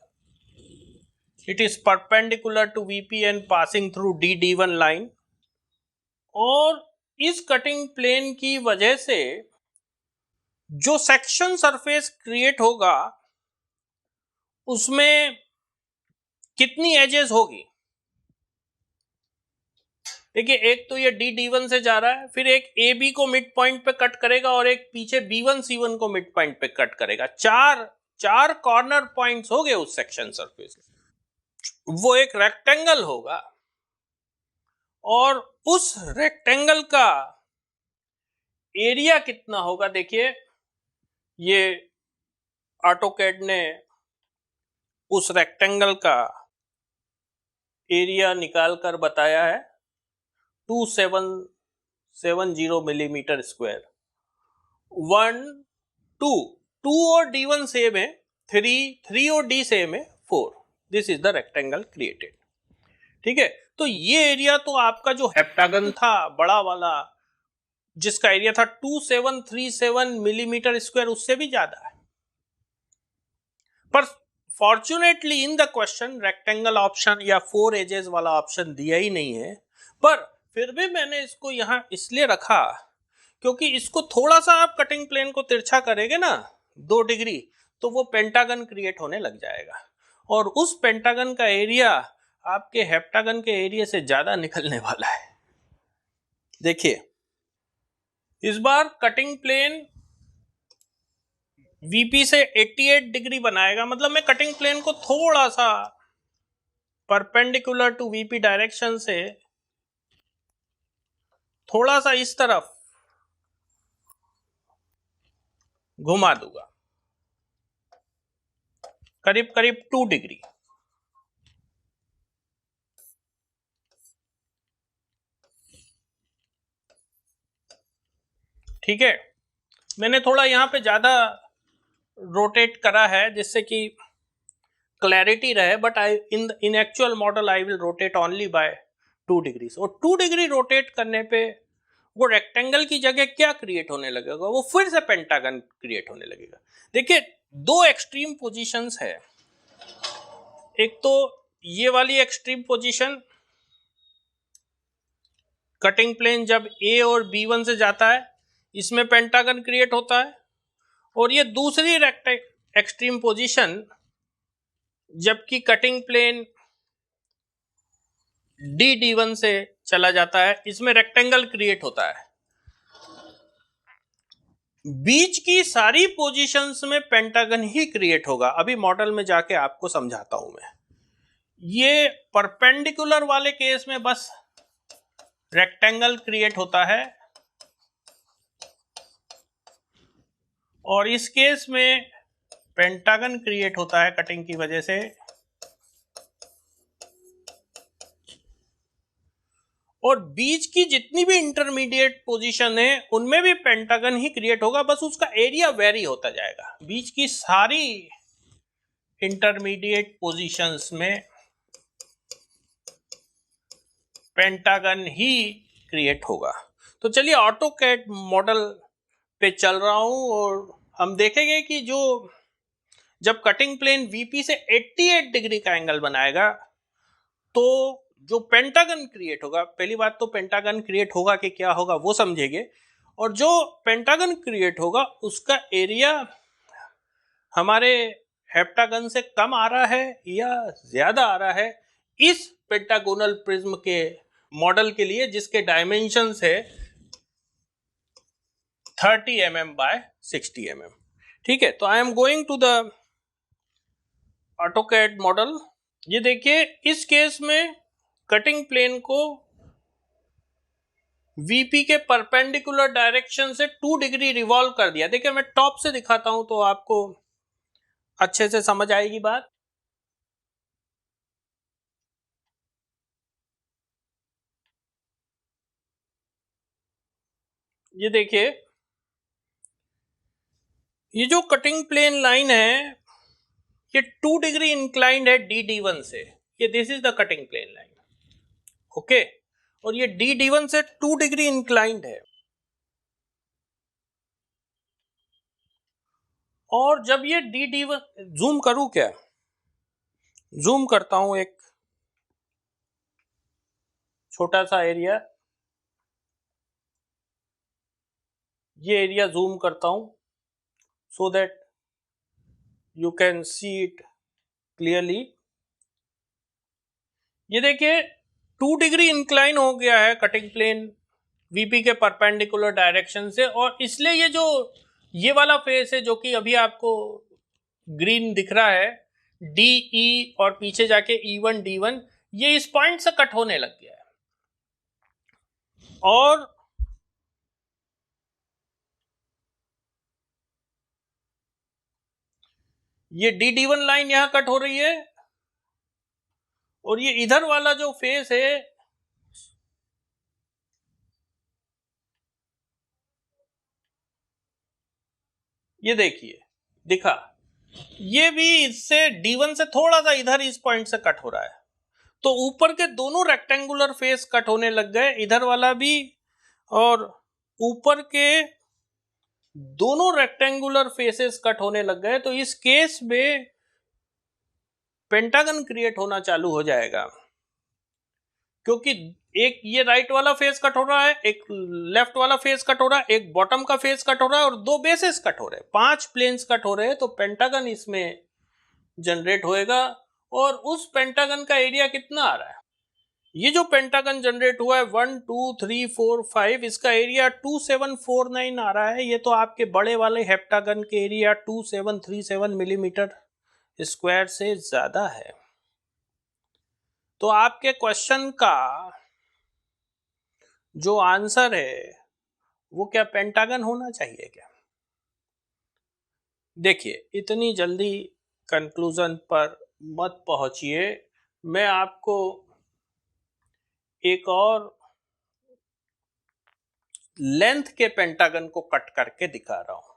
it is perpendicular to VP and passing through D1 line. और इस कटिंग प्लेन की वजह से जो सेक्शन सरफेस क्रिएट होगा उसमें कितनी एजेस होगी? देखिए, एक तो ये D1 से जा रहा है, फिर एक AB को मिड पॉइंट पे कट करेगा और एक पीछे B1 C1 को मिड पॉइंट पे कट करेगा। चार कॉर्नर पॉइंट्स हो गए उस सेक्शन सरफेस। वो एक रेक्टेंगल होगा और उस रेक्टेंगल का एरिया कितना होगा? देखिए, ये ऑटोकैड ने उस रेक्टेंगल का एरिया निकाल कर बताया है 2770 मिलीमीटर स्क्वायर। 1 2 2 और D1 सेम है, 3 और D सेम है, 4। This is the rectangle created. ठीक है, तो ये एरिया तो आपका जो हेप्टागन था बड़ा वाला, जिसका एरिया था 2737 मिलीमीटर स्क्वायर, उससे भी ज्यादा है। पर fortunately in the question rectangle option या 4 एजेस वाला ऑप्शन दिया ही नहीं है। पर फिर भी मैंने इसको यहां इसलिए रखा क्योंकि इसको थोड़ा सा आप कटिंग प्लेन को तिरछा करेंगे ना 2 डिग्री, तो वो पेंटागन क्रिएट होने लग जाएगा, और उस पेंटागन का एरिया आपके हेप्टागन के एरिया से ज्यादा निकलने वाला है। देखिए इस बार कटिंग प्लेन वीपी से 88 डिग्री बनाएगा, मतलब मैं कटिंग प्लेन को थोड़ा सा परपेंडिकुलर टू वीपी डायरेक्शन से थोड़ा सा इस तरफ घुमा दूंगा, करीब करीब 2 डिग्री। ठीक है, मैंने थोड़ा यहां पे ज्यादा रोटेट करा है जिससे कि क्लैरिटी रहे, but I in actual model I will rotate only by 2 degree. और 2 डिग्री रोटेट करने पे वो रेक्टेंगल की जगह क्या क्रिएट होने लगेगा, वो फिर से पेंटागन क्रिएट होने लगेगा। देखिए 2 एक्सट्रीम पोजीशंस है, एक तो ये वाली एक्सट्रीम पोजीशन कटिंग प्लेन जब ए और B1 से जाता है इसमें पेंटागन क्रिएट होता है, और ये दूसरी एक्सट्रीम पोजीशन जबकि कटिंग प्लेन D1 से चला जाता है, इसमें रेक्टेंगल क्रिएट होता है। बीच की सारी पोजीशंस में पेंटागन ही क्रिएट होगा। अभी मॉडल में जाके आपको समझाता हूं मैं। ये परपेंडिकुलर वाले केस में बस रेक्टेंगल क्रिएट होता है, और इस केस में पेंटागन क्रिएट होता है कटिंग की वजह से। और बीच की जितनी भी इंटरमीडिएट पोजीशन है उनमें भी पेंटागन ही क्रिएट होगा, बस उसका एरिया वेरी होता जाएगा। बीच की सारी इंटरमीडिएट पोजीशंस में पेंटागन ही क्रिएट होगा। तो चलिए ऑटोकैड मॉडल पे चल रहा हूं और हम देखेंगे कि जो जब कटिंग प्लेन वीपी से 88 डिग्री का एंगल बनाएगा तो जो पेंटागन क्रिएट होगा, पहली बात तो पेंटागन क्रिएट होगा कि क्या होगा वो समझेंगे, और जो पेंटागन क्रिएट होगा उसका एरिया हमारे हेप्टागन से कम आ रहा है या ज्यादा आ रहा है इस पेंटागोनल प्रिज्म के मॉडल के लिए, जिसके डायमेंशंस है 30 mm बाय 60 mm। ठीक है, तो I am going to the AutoCAD model. ये देखिए इस केस में कटिंग प्लेन को वीपी के परपेंडिकुलर डायरेक्शन से 2 डिग्री रिवॉल्व कर दिया। देखिए मैं टॉप से दिखाता हूं तो आपको अच्छे से समझ आएगी बात। ये देखिए ये जो कटिंग प्लेन लाइन है ये 2 डिग्री इंक्लाइंड है D1 से। ये this is the cutting plane line, okay, और ये D1 से 2 डिग्री इंक्लाइंड है। और जब ये D1 जूम करूं क्या, जूम करता हूं एक छोटा सा एरिया, ये एरिया जूम करता हूं so that you can see it clearly. ये देखिए 2 डिग्री इंक्लाइन हो गया है कटिंग प्लेन वीपी के परपेंडिकुलर डायरेक्शन से, और इसलिए ये जो ये वाला फेस है जो कि अभी आपको ग्रीन दिख रहा है DE और पीछे जाके E1 D1, ये इस पॉइंट से कट होने लग गया है। और ये D1 लाइन यहां कट हो रही है, और ये इधर वाला जो फेस है ये देखिए दिखा, ये भी इससे D1 से थोड़ा सा इधर इस पॉइंट से कट हो रहा है। तो ऊपर के दोनों रेक्टेंगुलर फेस कट होने लग गए, इधर वाला भी और ऊपर के दोनों रेक्टेंगुलर फेसेस कट होने लग गए। तो इस केस में पेंटागन क्रिएट होना चालू हो जाएगा, क्योंकि एक ये राइट वाला फेस कट हो रहा है, एक लेफ्ट वाला फेस कट हो रहा है, एक बॉटम का फेस कट हो रहा है और दो बेसेस कट हो रहे हैं, 5 प्लेन्स कट हो रहे हैं। तो पेंटागन इसमें जनरेट होएगा। और उस पेंटागन का एरिया कितना आ रहा है? ये जो पेंटागन जनरेट हुआ है 1 2 3 4 5, इसका एरिया 2749 आ रहा है। ये तो आपके बड़े वाले हेप्टागन के एरिया 2737 मिलीमीटर स्क्वायर से ज्यादा है। तो आपके क्वेश्चन का जो आंसर है वो क्या पेंटागन होना चाहिए क्या? देखिए, इतनी जल्दी कंक्लूजन पर मत पहुंचिए, मैं आपको एक और लेंथ के पेंटागन को कट करके दिखा रहा हूं।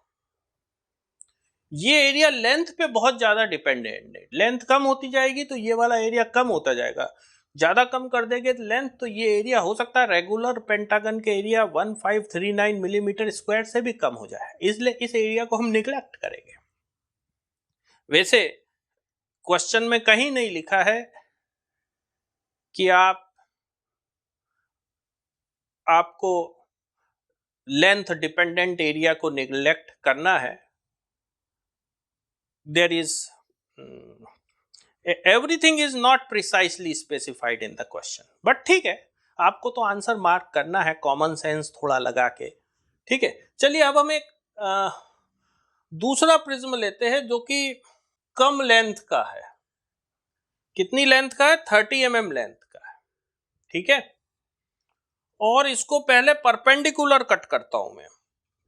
ये एरिया लेंथ पे बहुत ज्यादा डिपेंडेंट है, लेंथ कम होती जाएगी तो ये वाला एरिया कम होता जाएगा, ज्यादा कम कर देंगे लेंथ तो ये एरिया हो सकता है रेगुलर पेंटागन के एरिया 1539 मिलीमीटर स्क्वायर से भी कम हो जाए, इसलिए इस एरिया को हम निगलेक्ट करेंगे। वैसे क्वेश्चन में कहीं नहीं लिखा है कि आपको लेंथ डिपेंडेंट एरिया को निगलेक्ट करना है। There is everything is not precisely specified in the question, but ठीक है, आपको तो आंसर मार्क करना है कॉमन सेंस थोड़ा लगा के। ठीक है, चलिए अब हम एक दूसरा प्रिज्म लेते हैं जो कि कम लेंथ का है। कितनी लेंथ का है? 30 mm लेंथ का है। ठीक है, और इसको पहले परपेंडिकुलर कट करता हूं मैं।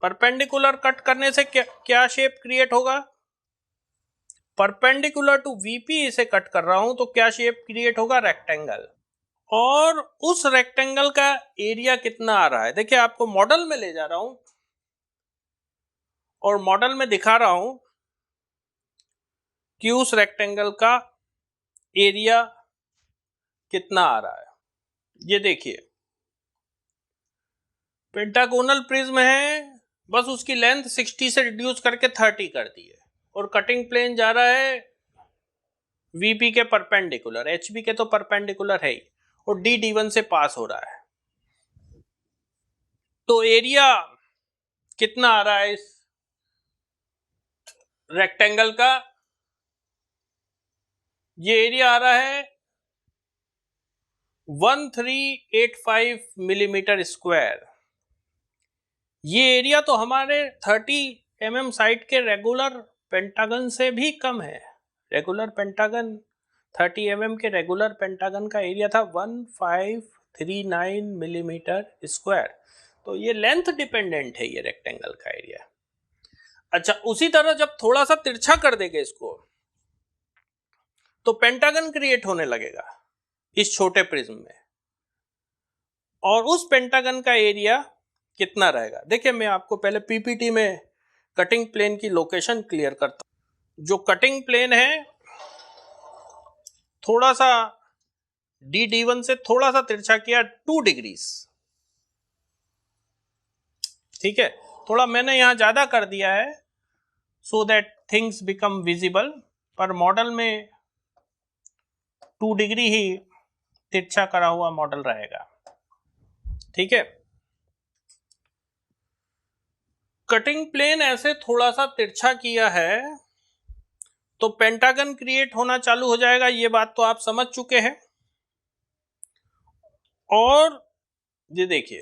परपेंडिकुलर कट करने से क्या शेप क्रिएट होगा? परपेंडिकुलर टू वीपी इसे कट कर रहा हूं तो क्या शेप क्रिएट होगा? रेक्टेंगल। और उस रेक्टेंगल का एरिया कितना आ रहा है? देखिए, आपको मॉडल में ले जा रहा हूं और मॉडल में दिखा रहा हूं कि उस रेक्टेंगल का एरिया कितना आ रहा है। ये देखिए, पेंटागोनल प्रिज्म है, बस उसकी लेंथ 60 से रिड्यूस करके 30 कर दी है और कटिंग प्लेन जा रहा है वीपी के परपेंडिकुलर, एचबी के तो परपेंडिकुलर है ही, और डी D1 से पास हो रहा है। तो एरिया कितना आ रहा है इस रेक्टेंगल का? ये एरिया आ रहा है 1385 मिलीमीटर स्क्वायर। ये एरिया तो हमारे 30 mm साइड के रेगुलर पेंटागन से भी कम है। रेगुलर पेंटागन 30 mm के रेगुलर पेंटागन का एरिया था 1539 मिलीमीटर स्क्वायर। तो ये लेंथ डिपेंडेंट है ये रेक्टेंगल का एरिया। अच्छा, उसी तरह जब थोड़ा सा तिरछा कर देंगे इसको तो पेंटागन क्रिएट होने लगेगा इस छोटे प्रिज्म में, और उस पेंटागन का एरिया कितना रहेगा? देखिए, मैं आपको पहले पीपीटी में कटिंग प्लेन की लोकेशन क्लियर करता हूं। जो कटिंग प्लेन है थोड़ा सा डी D1 से थोड़ा सा तिरछा किया 2 डिग्रीज। ठीक है, थोड़ा मैंने यहां ज्यादा कर दिया है so that things become visible, पर मॉडल में 2 डिग्री ही तिरछा करा हुआ मॉडल रहेगा। ठीक है, कटिंग प्लेन ऐसे थोड़ा सा तिरछा किया है तो पेंटागन क्रिएट होना चालू हो जाएगा, ये बात तो आप समझ चुके हैं। और ये देखिए,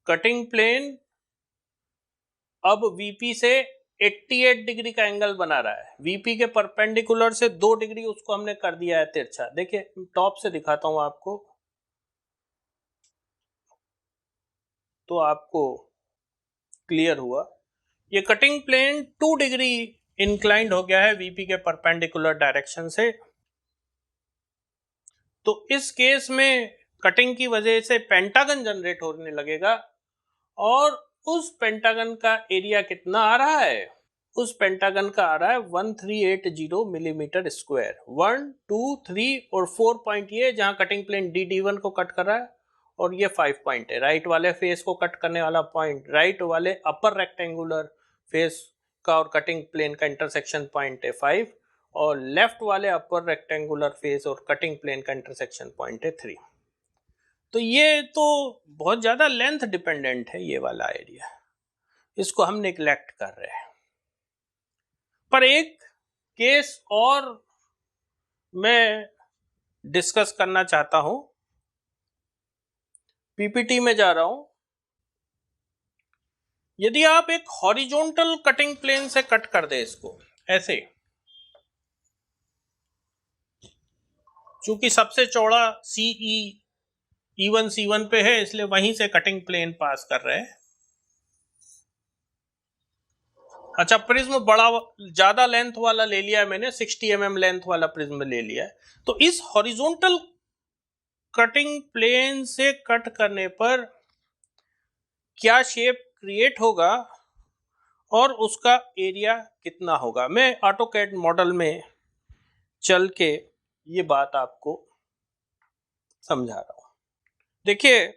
कटिंग प्लेन अब वीपी से 88 डिग्री का एंगल बना रहा है। वीपी के परपेंडिकुलर से 2 डिग्री उसको हमने कर दिया है तिरछा। देखिए, टॉप से दिखाता हूं आपको तो आपको क्लियर हुआ। ये कटिंग प्लेन 2 डिग्री इंक्लाइंड हो गया है वीपी के परपेंडिकुलर डायरेक्शन से। तो इस केस में कटिंग की वजह से पेंटागन जनरेट होने लगेगा, और उस पेंटागन का एरिया कितना आ रहा है? उस पेंटागन का आ रहा है 1380 मिलीमीटर स्क्वायर। 1 2 3 और 4 पॉइंट ये जहां कटिंग प्लेन DD1 को कट कर रहा है, और ये 5 पॉइंट है राइट वाले फेस को कट करने वाला पॉइंट, राइट वाले अपर रेक्टेंगुलर फेस का और कटिंग प्लेन का इंटरसेक्शन पॉइंट है 5, और लेफ्ट वाले अपर रेक्टेंगुलर फेस और कटिंग प्लेन का इंटरसेक्शन पॉइंट है 3। तो ये तो बहुत ज्यादा लेंथ डिपेंडेंट है ये वाला एरिया, इसको हम निग्लेक्ट कर रहे हैं। पर एक केस और मैं डिस्कस करना चाहता हूं, पीपीटी में जा रहा हूं। यदि आप एक हॉरिजॉन्टल कटिंग प्लेन से कट कर दे इसको ऐसे, चूंकि सबसे चौड़ा CE E1 C1 पे है इसलिए वहीं से कटिंग प्लेन पास कर रहे हैं। अच्छा, प्रिज्म बड़ा ज्यादा लेंथ वाला ले लिया है मैंने, 60 mm लेंथ वाला प्रिज्म ले लिया है। तो इस हॉरिजॉन्टल कटिंग प्लेन से कट करने पर क्या शेप क्रिएट होगा और उसका एरिया कितना होगा, मैं ऑटोकैड मॉडल में चल के ये बात आपको समझा रहा हूं। देखिए,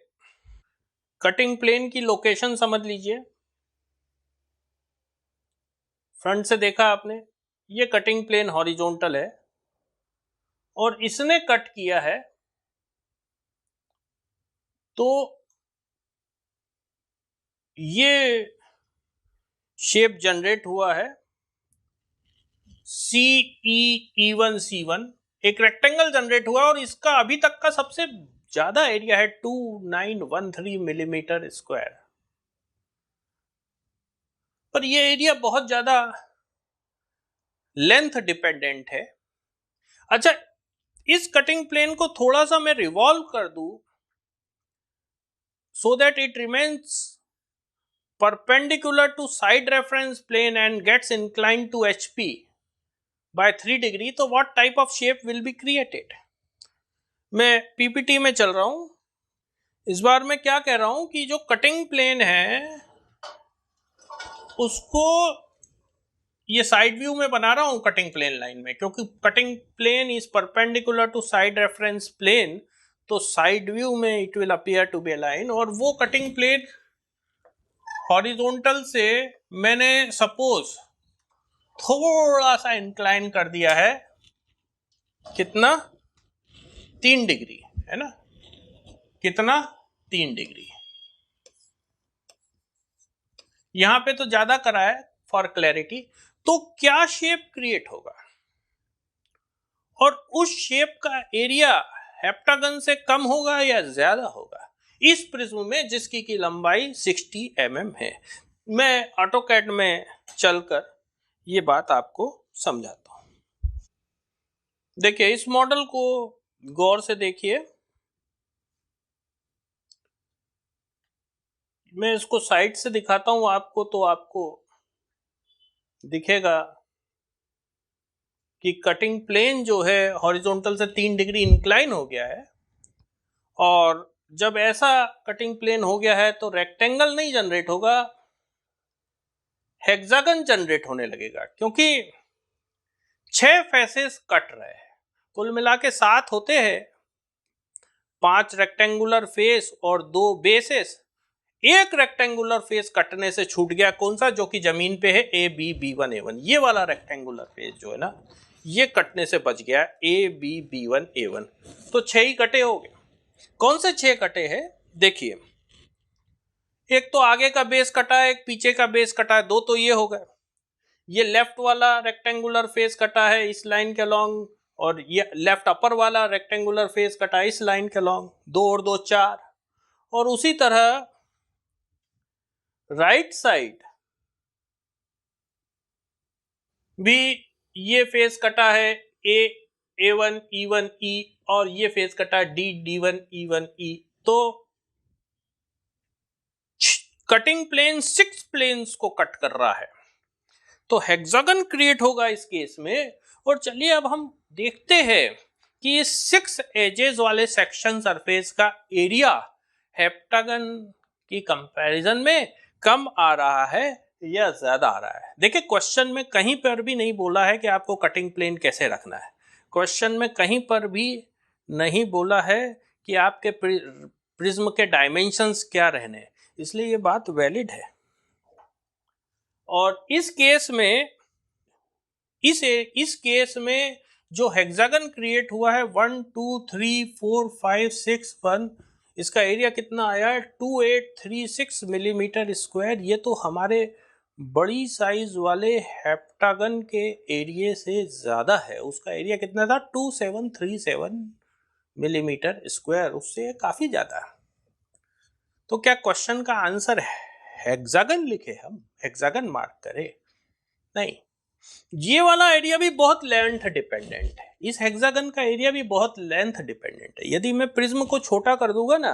कटिंग प्लेन की लोकेशन समझ लीजिए। फ्रंट से देखा आपने, ये कटिंग प्लेन हॉरिजॉन्टल है और इसने कट किया है, तो ये शेप जनरेट हुआ है CE1 C1, एक रेक्टेंगल जनरेट हुआ और इसका अभी तक का सबसे ज्यादा एरिया है 2913 मिलीमीटर स्क्वायर। पर ये एरिया बहुत ज्यादा लेंथ डिपेंडेंट है। अच्छा, इस कटिंग प्लेन को थोड़ा सा मैं रिवॉल्व कर दूं so that it remains perpendicular to side reference plane and gets inclined to HP by 3 degree, तो what type of shape will be created? मैं PPT में चल रहा हूं। इस बार मैं क्या कह रहा हूं कि जो कटिंग प्लेन है उसको ये साइड व्यू में बना रहा हूं कटिंग प्लेन लाइन में, क्योंकि cutting plane is perpendicular to side reference plane, तो साइड व्यू में it will appear to be a line. और वो कटिंग प्लेन हॉरिजॉन्टल से मैंने सपोज थोड़ा सा इंक्लाइन कर दिया है, कितना, 3 डिग्री है ना, कितना, 3 डिग्री। यहां पे तो ज्यादा करा है फॉर क्लैरिटी। तो क्या शेप क्रिएट होगा और उस शेप का एरिया हेप्टागन से कम होगा या ज्यादा होगा इस प्रिज्म में जिसकी की लंबाई 60 mm है। मैं ऑटोकैड में चलकर ये बात आपको समझाता हूं। देखिए, इस मॉडल को गौर से देखिए। मैं इसको साइड से दिखाता हूं आपको, तो आपको दिखेगा कि कटिंग प्लेन जो है हॉरिजॉन्टल से 3 डिग्री इंक्लाइन हो गया है, और जब ऐसा कटिंग प्लेन हो गया है तो रेक्टेंगल नहीं जनरेट होगा, हेक्सागन जनरेट होने लगेगा, क्योंकि 6 फेसेस कट रहे हैं। कुल मिला के 7 होते हैं, 5 रेक्टेंगुलर फेस और 2 बेसेस। एक रेक्टेंगुलर फेस कटने से छूट गया, कौन सा, जो कि जमीन पे है ABB1A1, ये वाला रेक्टेंगुलर फेस जो है ना, ये कटने से बच गया ABB1A1। तो 6 ही कटे हो गए। कौन से 6 कटे हैं देखिए, एक तो आगे का बेस कटा है, एक पीछे का बेस कटा है, 2 तो ये हो गए। ये लेफ्ट वाला रेक्टेंगुलर फेस कटा है इस लाइन के अलॉन्ग, और ये लेफ्ट अपर वाला रेक्टेंगुलर फेस कटा है इस लाइन के अलॉन्ग, 2 और 2 4। और उसी तरह राइट साइड भी ये फेस कटा है A1 E1 E, और ये फेस कटा है D1 E1 E। तो कटिंग प्लेन 6 प्लेन्स को कट कर रहा है, तो हेक्सागन क्रिएट होगा इस केस में। और चलिए अब हम देखते हैं कि इस 6 एजेस वाले सेक्शन सरफेस का एरिया हेप्टागन की कंपैरिजन में कम आ रहा है या ज्यादा आ रहा है? देखिए क्वेश्चन में कहीं पर भी नहीं बोला है कि आपको कटिंग प्लेन कैसे रखना है। क्वेश्चन में कहीं पर भी नहीं बोला है कि आपके प्रिज्म के डायमेंशंस क्या रहने हैं, इसलिए ये बात वैलिड है। और इस केस में इस केस में जो हेक्सागन क्रिएट हुआ है 1 2 3 4 5 6 1, इसका एरिया कितना आया है 2836 मिलीमीटर स्क्वायर। ये तो हमारे बड़ी साइज वाले हेप्टागन के एरिया से ज्यादा है। उसका एरिया कितना था 2737 मिलीमीटर स्क्वायर, उससे काफी ज्यादा है। तो क्या क्वेश्चन का आंसर हेक्सागन लिखे, हम हेक्सागन मार्क करें? नहीं, ये वाला एरिया भी बहुत लेंथ डिपेंडेंट है। इस हेक्सागन का एरिया भी बहुत लेंथ डिपेंडेंट है। यदि मैं प्रिज्म को छोटा कर दूंगा ना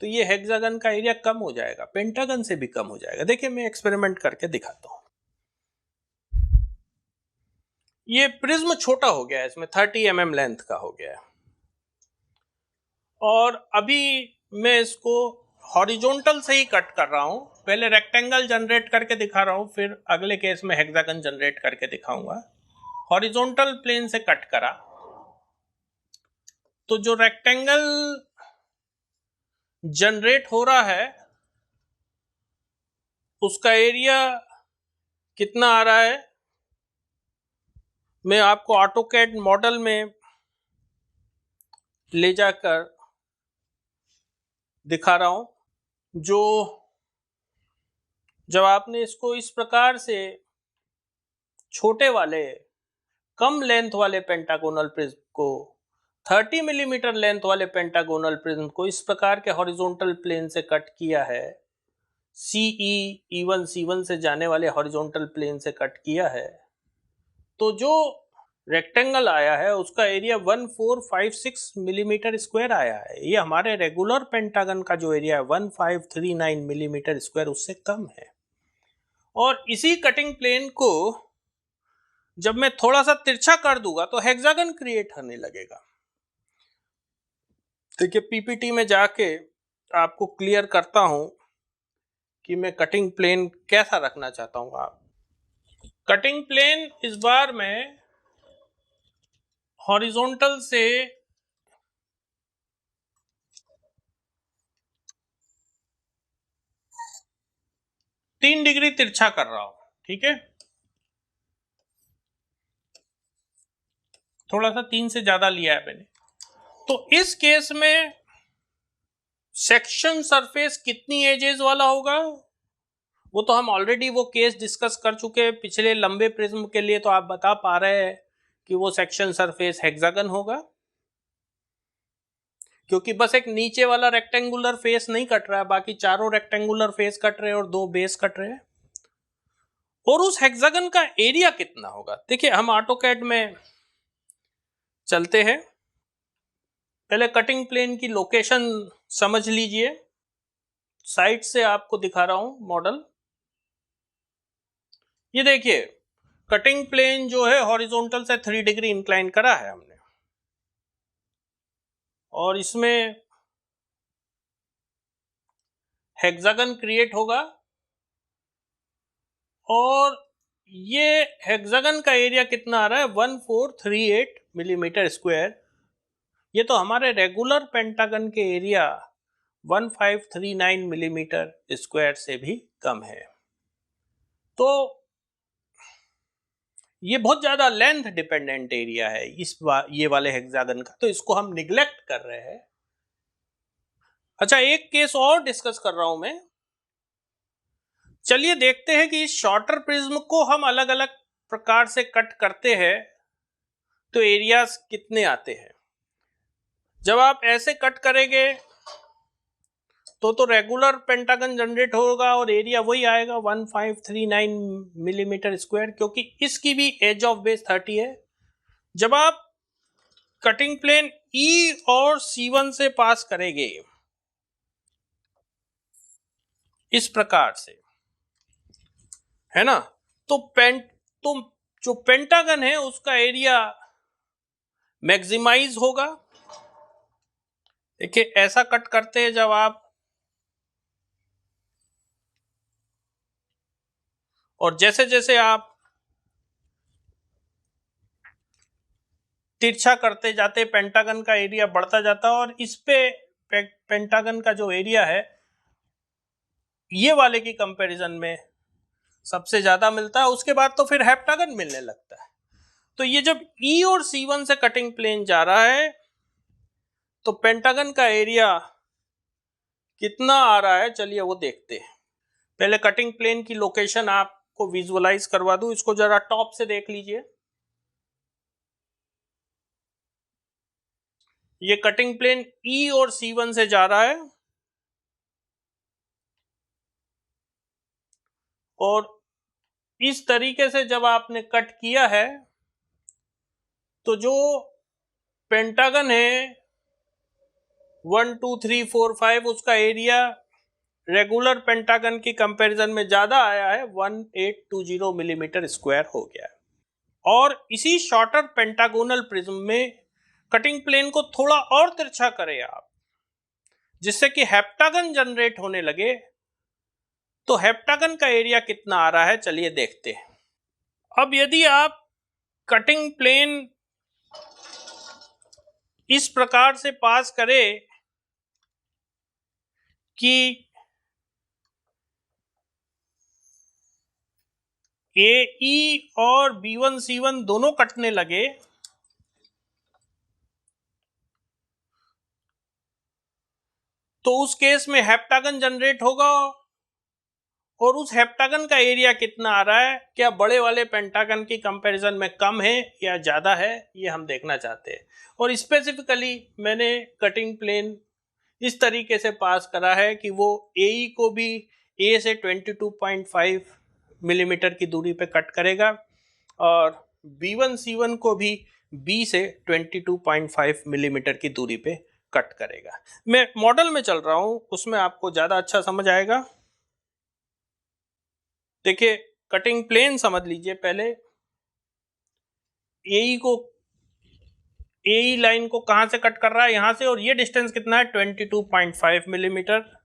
तो ये हेक्सागन का एरिया कम हो जाएगा, पेंटागन से भी कम हो जाएगा। देखिए मैं एक्सपेरिमेंट करके दिखाता हूं। ये प्रिज्म छोटा हो गया है, इसमें 30 mm लेंथ का हो गया है। और अभी मैं इसको हॉरिजॉन्टल से ही कट कर रहा हूं। पहले रेक्टेंगल जनरेट करके दिखा रहा हूं, फिर अगले केस में हेक्सागन जनरेट करके दिखाऊंगा। हॉरिजॉन्टल प्लेन से कट करा तो जो रेक्टेंगल जनरेट हो रहा है उसका एरिया कितना आ रहा है, मैं आपको ऑटोकैड मॉडल में ले जाकर दिखा रहा हूं। जो जब आपने इसको इस प्रकार से छोटे वाले कम लेंथ वाले पेंटागोनल प्रिज्म को 30 मिलीमीटर लेंथ वाले पेंटागोनल प्रिज्म को इस प्रकार के हॉरिजॉन्टल प्लेन से कट किया है, CE1 C1 से जाने वाले हॉरिजॉन्टल प्लेन से कट किया है, तो जो रेक्टेंगल आया है उसका एरिया 1456 मिलीमीटर स्क्वायर आया है। ये हमारे रेगुलर पेंटागन का जो एरिया है 1539 मिलीमीटर स्क्वायर उससे कम है। और इसी कटिंग प्लेन को जब मैं थोड़ा सा तिरछा कर दूंगा तो हेक्सागन क्रिएट होने लगेगा। देखिए पीपीटी में जाके आपको क्लियर करता हूं कि मैं कटिंग प्लेन कैसा रखना चाहता हूं। आप कटिंग प्लेन इस बार मैं हॉरिजॉन्टल से तीन डिग्री तिरछा कर रहा हूं, ठीक है। थोड़ा सा 3 से ज्यादा लिया है मैंने। तो इस केस में सेक्शन सरफेस कितनी एजेस वाला होगा वो तो हम ऑलरेडी वो केस डिस्कस कर चुके हैं पिछले लंबे प्रिज्म के लिए। तो आप बता पा रहे हैं कि वो सेक्शन सरफेस हेक्सागन होगा, क्योंकि बस एक नीचे वाला रेक्टेंगुलर फेस नहीं कट रहा है, बाकी चारों रेक्टेंगुलर फेस कट रहे हैं और 2 बेस कट रहे हैं। और उस हेक्सागन का एरिया कितना होगा, देखिए हम ऑटोकैड में चलते हैं। पहले कटिंग प्लेन की लोकेशन समझ लीजिए। साइड से आपको दिखा रहा हूं मॉडल। ये देखिए कटिंग प्लेन जो है हॉरिजॉन्टल से 3 डिग्री इंक्लाइन करा है हमने, और इसमें हेक्सागन क्रिएट होगा। और ये हेक्सागन का एरिया कितना आ रहा है 1438 मिलीमीटर स्क्वायर। ये तो हमारे रेगुलर पेंटागन के एरिया 1539 मिलीमीटर स्क्वायर से भी कम है। तो ये बहुत ज्यादा लेंथ डिपेंडेंट एरिया है ये वाले हेक्सागन का, तो इसको हम निग्लेक्ट कर रहे हैं। अच्छा एक केस और डिस्कस कर रहा हूं मैं। चलिए देखते हैं कि इस शॉर्टर प्रिज्म को हम अलग अलग प्रकार से कट करते हैं तो एरियाज कितने आते हैं। जब आप ऐसे कट करेंगे तो रेगुलर पेंटागन जनरेट होगा और एरिया वही आएगा 1539 मिलीमीटर स्क्वायर, क्योंकि इसकी भी एज ऑफ बेस 30 है। जब आप कटिंग प्लेन E और C1 से पास करेंगे इस प्रकार से, है ना, तो जो पेंटागन है उसका एरिया मैक्सिमाइज होगा। देखिए ऐसा कट करते हैं जब आप और जैसे जैसे आप तिरछा करते जाते पेंटागन का एरिया बढ़ता जाता और इस पे पेंटागन का जो एरिया है ये वाले की कंपैरिजन में सबसे ज्यादा मिलता है, उसके बाद तो फिर हेप्टागन मिलने लगता है। तो ये जब ई और C1 से कटिंग प्लेन जा रहा है तो पेंटागन का एरिया कितना आ रहा है, चलिए वो देखते हैं। पहले कटिंग प्लेन की लोकेशन आपको विजुअलाइज करवा दूं, इसको जरा टॉप से देख लीजिए। ये कटिंग प्लेन ई और C1 से जा रहा है और इस तरीके से जब आपने कट किया है तो जो पेंटागन है 1 2 3 4 5 उसका एरिया रेगुलर पेंटागन की कंपैरिजन में ज्यादा आया है, 1820 मिलीमीटर स्क्वायर हो गया है। और इसी शॉर्टर पेंटागोनल प्रिज्म में कटिंग प्लेन को थोड़ा और तिरछा करें आप, जिससे कि हेप्टागन जनरेट होने लगे। तो हेप्टागन का एरिया कितना आ रहा है, चलिए देखते हैं। अब यदि आप कटिंग प्लेन इस प्रकार से पास करें कि AE और B1C1 दोनों कटने लगे, तो उस केस में हेप्टागन जनरेट होगा और उस हेप्टागन का एरिया कितना आ रहा है, क्या बड़े वाले पेंटागन की कंपैरिजन में कम है या ज्यादा है, ये हम देखना चाहते हैं। और स्पेसिफिकली मैंने कटिंग प्लेन इस तरीके से पास करा है कि वो AE को भी A से 22.5 मिलीमीटर की दूरी पे कट करेगा और B1C1 को भी B से 22.5 मिलीमीटर की दूरी पे कट करेगा। मैं मॉडल में चल रहा हूं, उसमें आपको ज्यादा अच्छा समझ आएगा। देखिए कटिंग प्लेन समझ लीजिए पहले। AE लाइन को कहां से कट कर रहा है, यहां से, और ये डिस्टेंस कितना है 22.5 मिलीमीटर।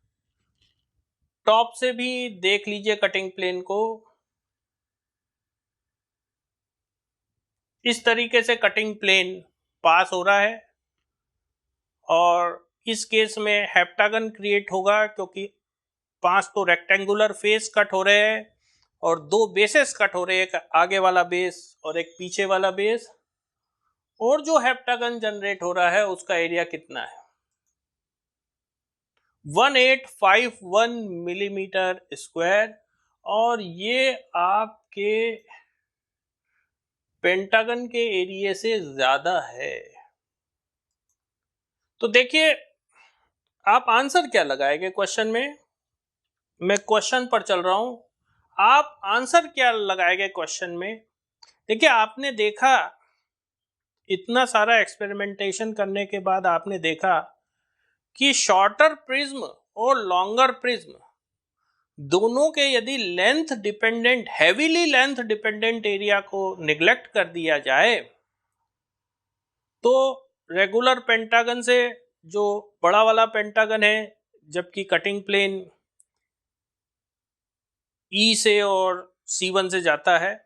टॉप से भी देख लीजिए कटिंग प्लेन को, इस तरीके से कटिंग प्लेन पास हो रहा है और इस केस में हेप्टागन क्रिएट होगा क्योंकि 5 तो रेक्टेंगुलर फेस कट हो रहे हैं और 2 बेसेस कट हो रहे हैं, एक आगे वाला बेस और एक पीछे वाला बेस। और जो हेप्टागन जनरेट हो रहा है उसका एरिया कितना है, 1851 मिलीमीटर स्क्वायर, और ये आपके पेंटागन के एरिया से ज्यादा है। तो देखिए आप आंसर क्या लगाएंगे क्वेश्चन में, मैं क्वेश्चन पर चल रहा हूं, आप आंसर क्या लगाएंगे क्वेश्चन में। देखिए आपने देखा, इतना सारा एक्सपेरिमेंटेशन करने के बाद आपने देखा कि शॉर्टर प्रिज्म और लॉन्गर प्रिज्म दोनों के यदि length dependent, heavily length dependent area को निग्लेक्ट कर दिया जाए तो रेगुलर पेंटागन से जो बड़ा वाला पेंटागन है, जबकि कटिंग प्लेन E से और C1 से जाता है,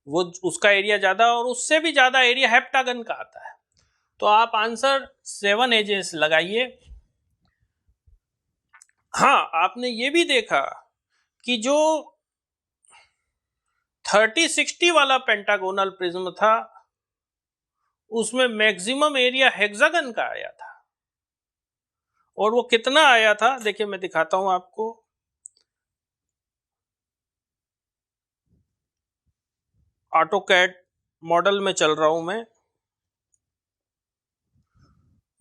वो उसका एरिया ज्यादा और उससे भी ज्यादा एरिया हेप्टागन का आता है। तो आप आंसर 7 एजेस लगाइए। हाँ आपने ये भी देखा कि जो 3060 वाला पेंटागोनल प्रिज्म था उसमें मैक्सिमम एरिया हेक्सागन का आया था। और वो कितना आया था, देखिए मैं दिखाता हूं आपको। ऑटोकैड मॉडल में चल रहा हूं मैं,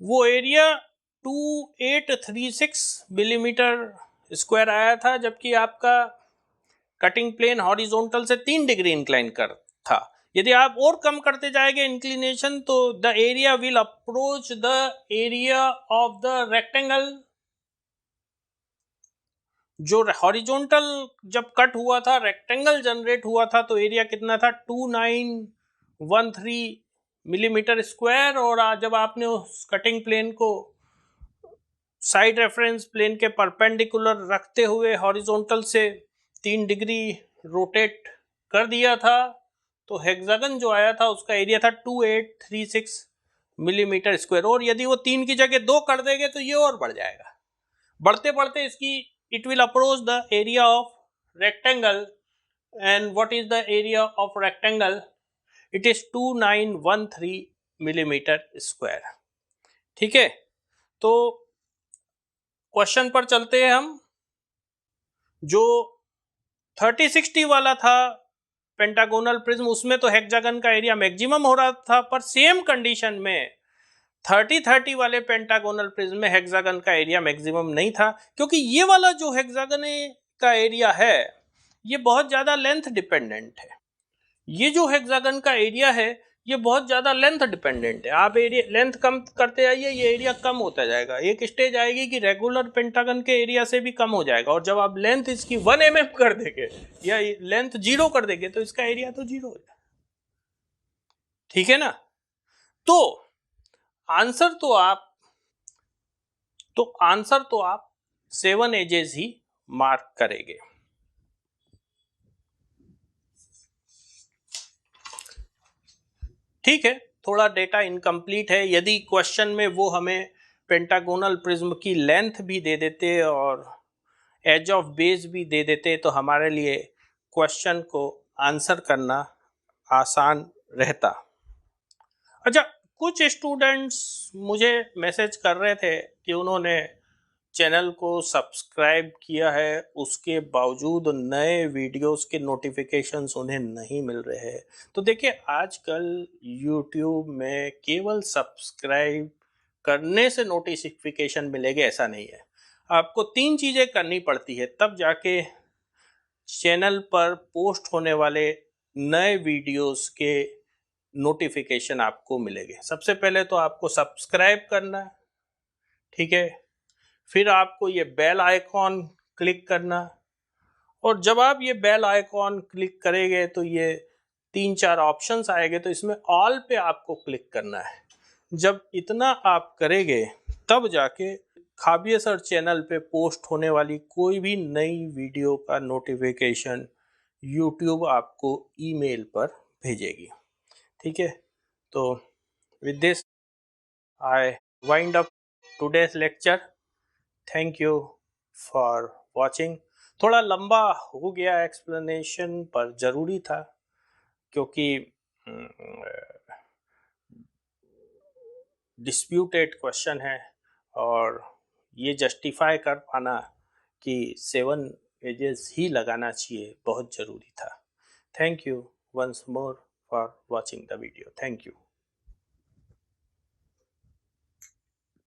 वो एरिया 2836 मिलीमीटर स्क्वायर आया था, जबकि आपका कटिंग प्लेन हॉरिजॉन्टल से 3 डिग्री इंक्लाइन कर था। यदि आप और कम करते जाएंगे इंक्लिनेशन तो the area will approach the area of the rectangle. जो हॉरिजॉन्टल जब कट हुआ था, रेक्टेंगल जनरेट हुआ था, तो एरिया कितना था 2913 मिलीमीटर स्क्वायर। और जब आपने उस कटिंग प्लेन को साइड रेफरेंस प्लेन के परपेंडिकुलर रखते हुए हॉरिजॉन्टल से 3 डिग्री रोटेट कर दिया था तो हेक्सागन जो आया था उसका एरिया था 2836 मिलीमीटर स्क्वायर, और यदि वो 3 की जगह 2 कर देंगे तो ये और बढ़ जाएगा। बढ़ते बढ़ते इसकी it will approach the area of rectangle, and what is the area of rectangle? It is 2913 millimetre square. ठीक है, तो क्वेश्चन पर चलते हैं हम। जो 3060 वाला था पेंटागोनल प्रिज्म, उसमें तो हेक्सागन का एरिया मैक्सिमम हो रहा था, पर सेम कंडीशन में 3030 वाले पेंटागोनल प्रिज्म में हेक्सागन का एरिया मैक्सिमम नहीं था, क्योंकि ये वाला जो हेक्सागन का एरिया है ये बहुत ज्यादा लेंथ डिपेंडेंट है। ये जो हेक्सागन का एरिया है ये बहुत ज्यादा लेंथ डिपेंडेंट है। आप एरिया लेंथ कम करते आइए, ये एरिया कम होता जाएगा। एक स्टेज आएगी कि रेगुलर पेंटागन के एरिया से भी कम हो जाएगा, और जब आप लेंथ इसकी 1 mm कर देंगे या लेंथ 0 कर देंगे तो इसका एरिया तो 0 हो जाएगा। ठीक है ना? तो आंसर तो आप 7 एजेस ही मार्क करेंगे। ठीक है, थोड़ा डेटा इनकम्प्लीट है। यदि क्वेश्चन में वो हमें पेंटागोनल प्रिज्म की लेंथ भी दे देते और एज ऑफ बेस भी दे देते तो हमारे लिए क्वेश्चन को आंसर करना आसान रहता। अच्छा, कुछ स्टूडेंट्स मुझे मैसेज कर रहे थे कि उन्होंने चैनल को सब्सक्राइब किया है, उसके बावजूद नए वीडियोस के नोटिफिकेशंस उन्हें नहीं मिल रहे हैं। तो देखिए, आजकल यूट्यूब में केवल सब्सक्राइब करने से नोटिफिकेशन मिलेंगे ऐसा नहीं है। आपको 3 चीज़ें करनी पड़ती है, तब जाके चैनल पर पोस्ट होने वाले नए वीडियोस के नोटिफिकेशन आपको मिलेंगे। सबसे पहले तो आपको सब्सक्राइब करना है, ठीक है। फिर आपको ये बेल आइकॉन क्लिक करना, और जब आप ये बेल आइकॉन क्लिक करेंगे तो ये 3-4 ऑप्शंस आएंगे, तो इसमें ऑल पे आपको क्लिक करना है। जब इतना आप करेंगे तब जाके खाबिय सर चैनल पे पोस्ट होने वाली कोई भी नई वीडियो का नोटिफिकेशन यूट्यूब आपको ईमेल पर भेजेगी। ठीक है, तो with this I wind up today's lecture. Thank you for watching. थोड़ा लंबा हो गया एक्सप्लेनेशन, पर ज़रूरी था, क्योंकि डिस्प्यूटेड क्वेश्चन है और ये जस्टिफाई कर पाना कि 7 एजेस ही लगाना चाहिए बहुत ज़रूरी था। Thank you once more for watching the video. Thank you.